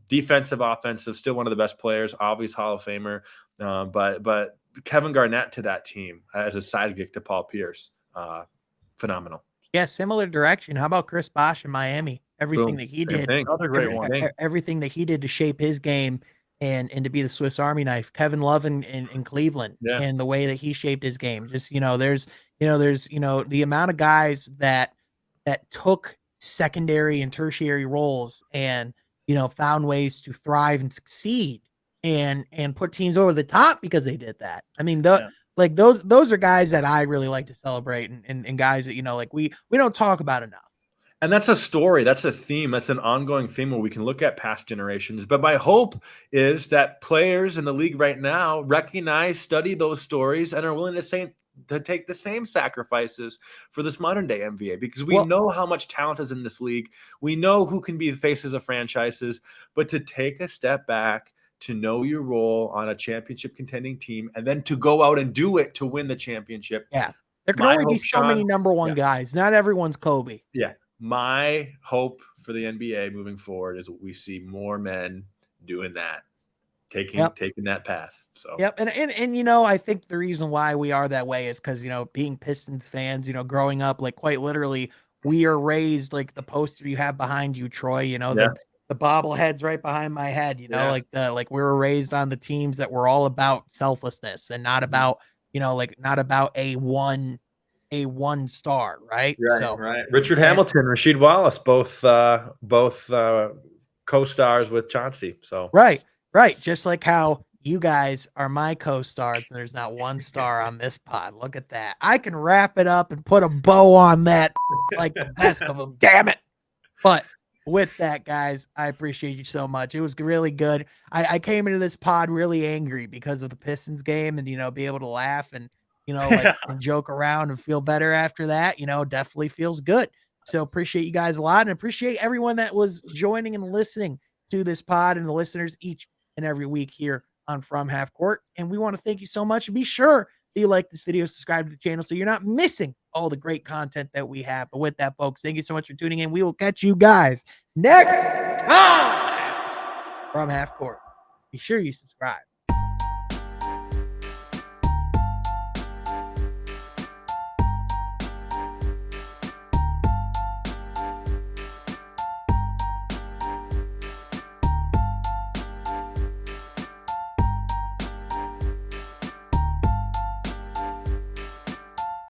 defensive, offensive, still one of the best players, obvious Hall of Famer. But Kevin Garnett to that team as a sidekick to Paul Pierce, phenomenal. Yeah, similar direction. How about Chris Bosh in Miami? Everything that he did, another great one. Everything that he did to shape his game and to be the Swiss Army knife. Kevin Love in Cleveland and the way that he shaped his game. Just there's the amount of guys that took secondary and tertiary roles and, found ways to thrive and succeed and put teams over the top because they did that. I mean, those are guys that I really like to celebrate and guys that, we don't talk about enough. And that's a story. That's a theme. That's an ongoing theme where we can look at past generations. But my hope is that players in the league right now recognize, study those stories, and are willing to take the same sacrifices for this modern day NBA, because we know how much talent is in this league. We know who can be the faces of franchises, but to take a step back, to know your role on a championship contending team, and then to go out and do it to win the championship. Yeah. There can only be so many number one guys. Not everyone's Kobe. Yeah. My hope for the NBA moving forward is we see more men doing that, taking that path. So and I think the reason why we are that way is because being Pistons fans, growing up, like quite literally, we are raised like the poster you have behind you, Troy. The bobblehead's right behind my head. Like we were raised on the teams that were all about selflessness and not about not about a one star, right? Right. Richard Hamilton, Rasheed Wallace, both co-stars with Chauncey. So right. Just like how You guys are my co-stars, and there's not one star on this pod. Look at that. I can wrap it up and put a bow on that like the best of them. Damn it. But with that, guys, I appreciate you so much. It was really good. I came into this pod really angry because of the Pistons game, and, be able to laugh and, and joke around and feel better after that, definitely feels good. So appreciate you guys a lot, and appreciate everyone that was joining and listening to this pod, and the listeners each and every week here on From Half Court. And we want to thank you so much. And be sure that you like this video, subscribe to the channel so you're not missing all the great content that we have. But with that, folks, thank you so much for tuning in. We will catch you guys next time from Half Court. Be sure you subscribe.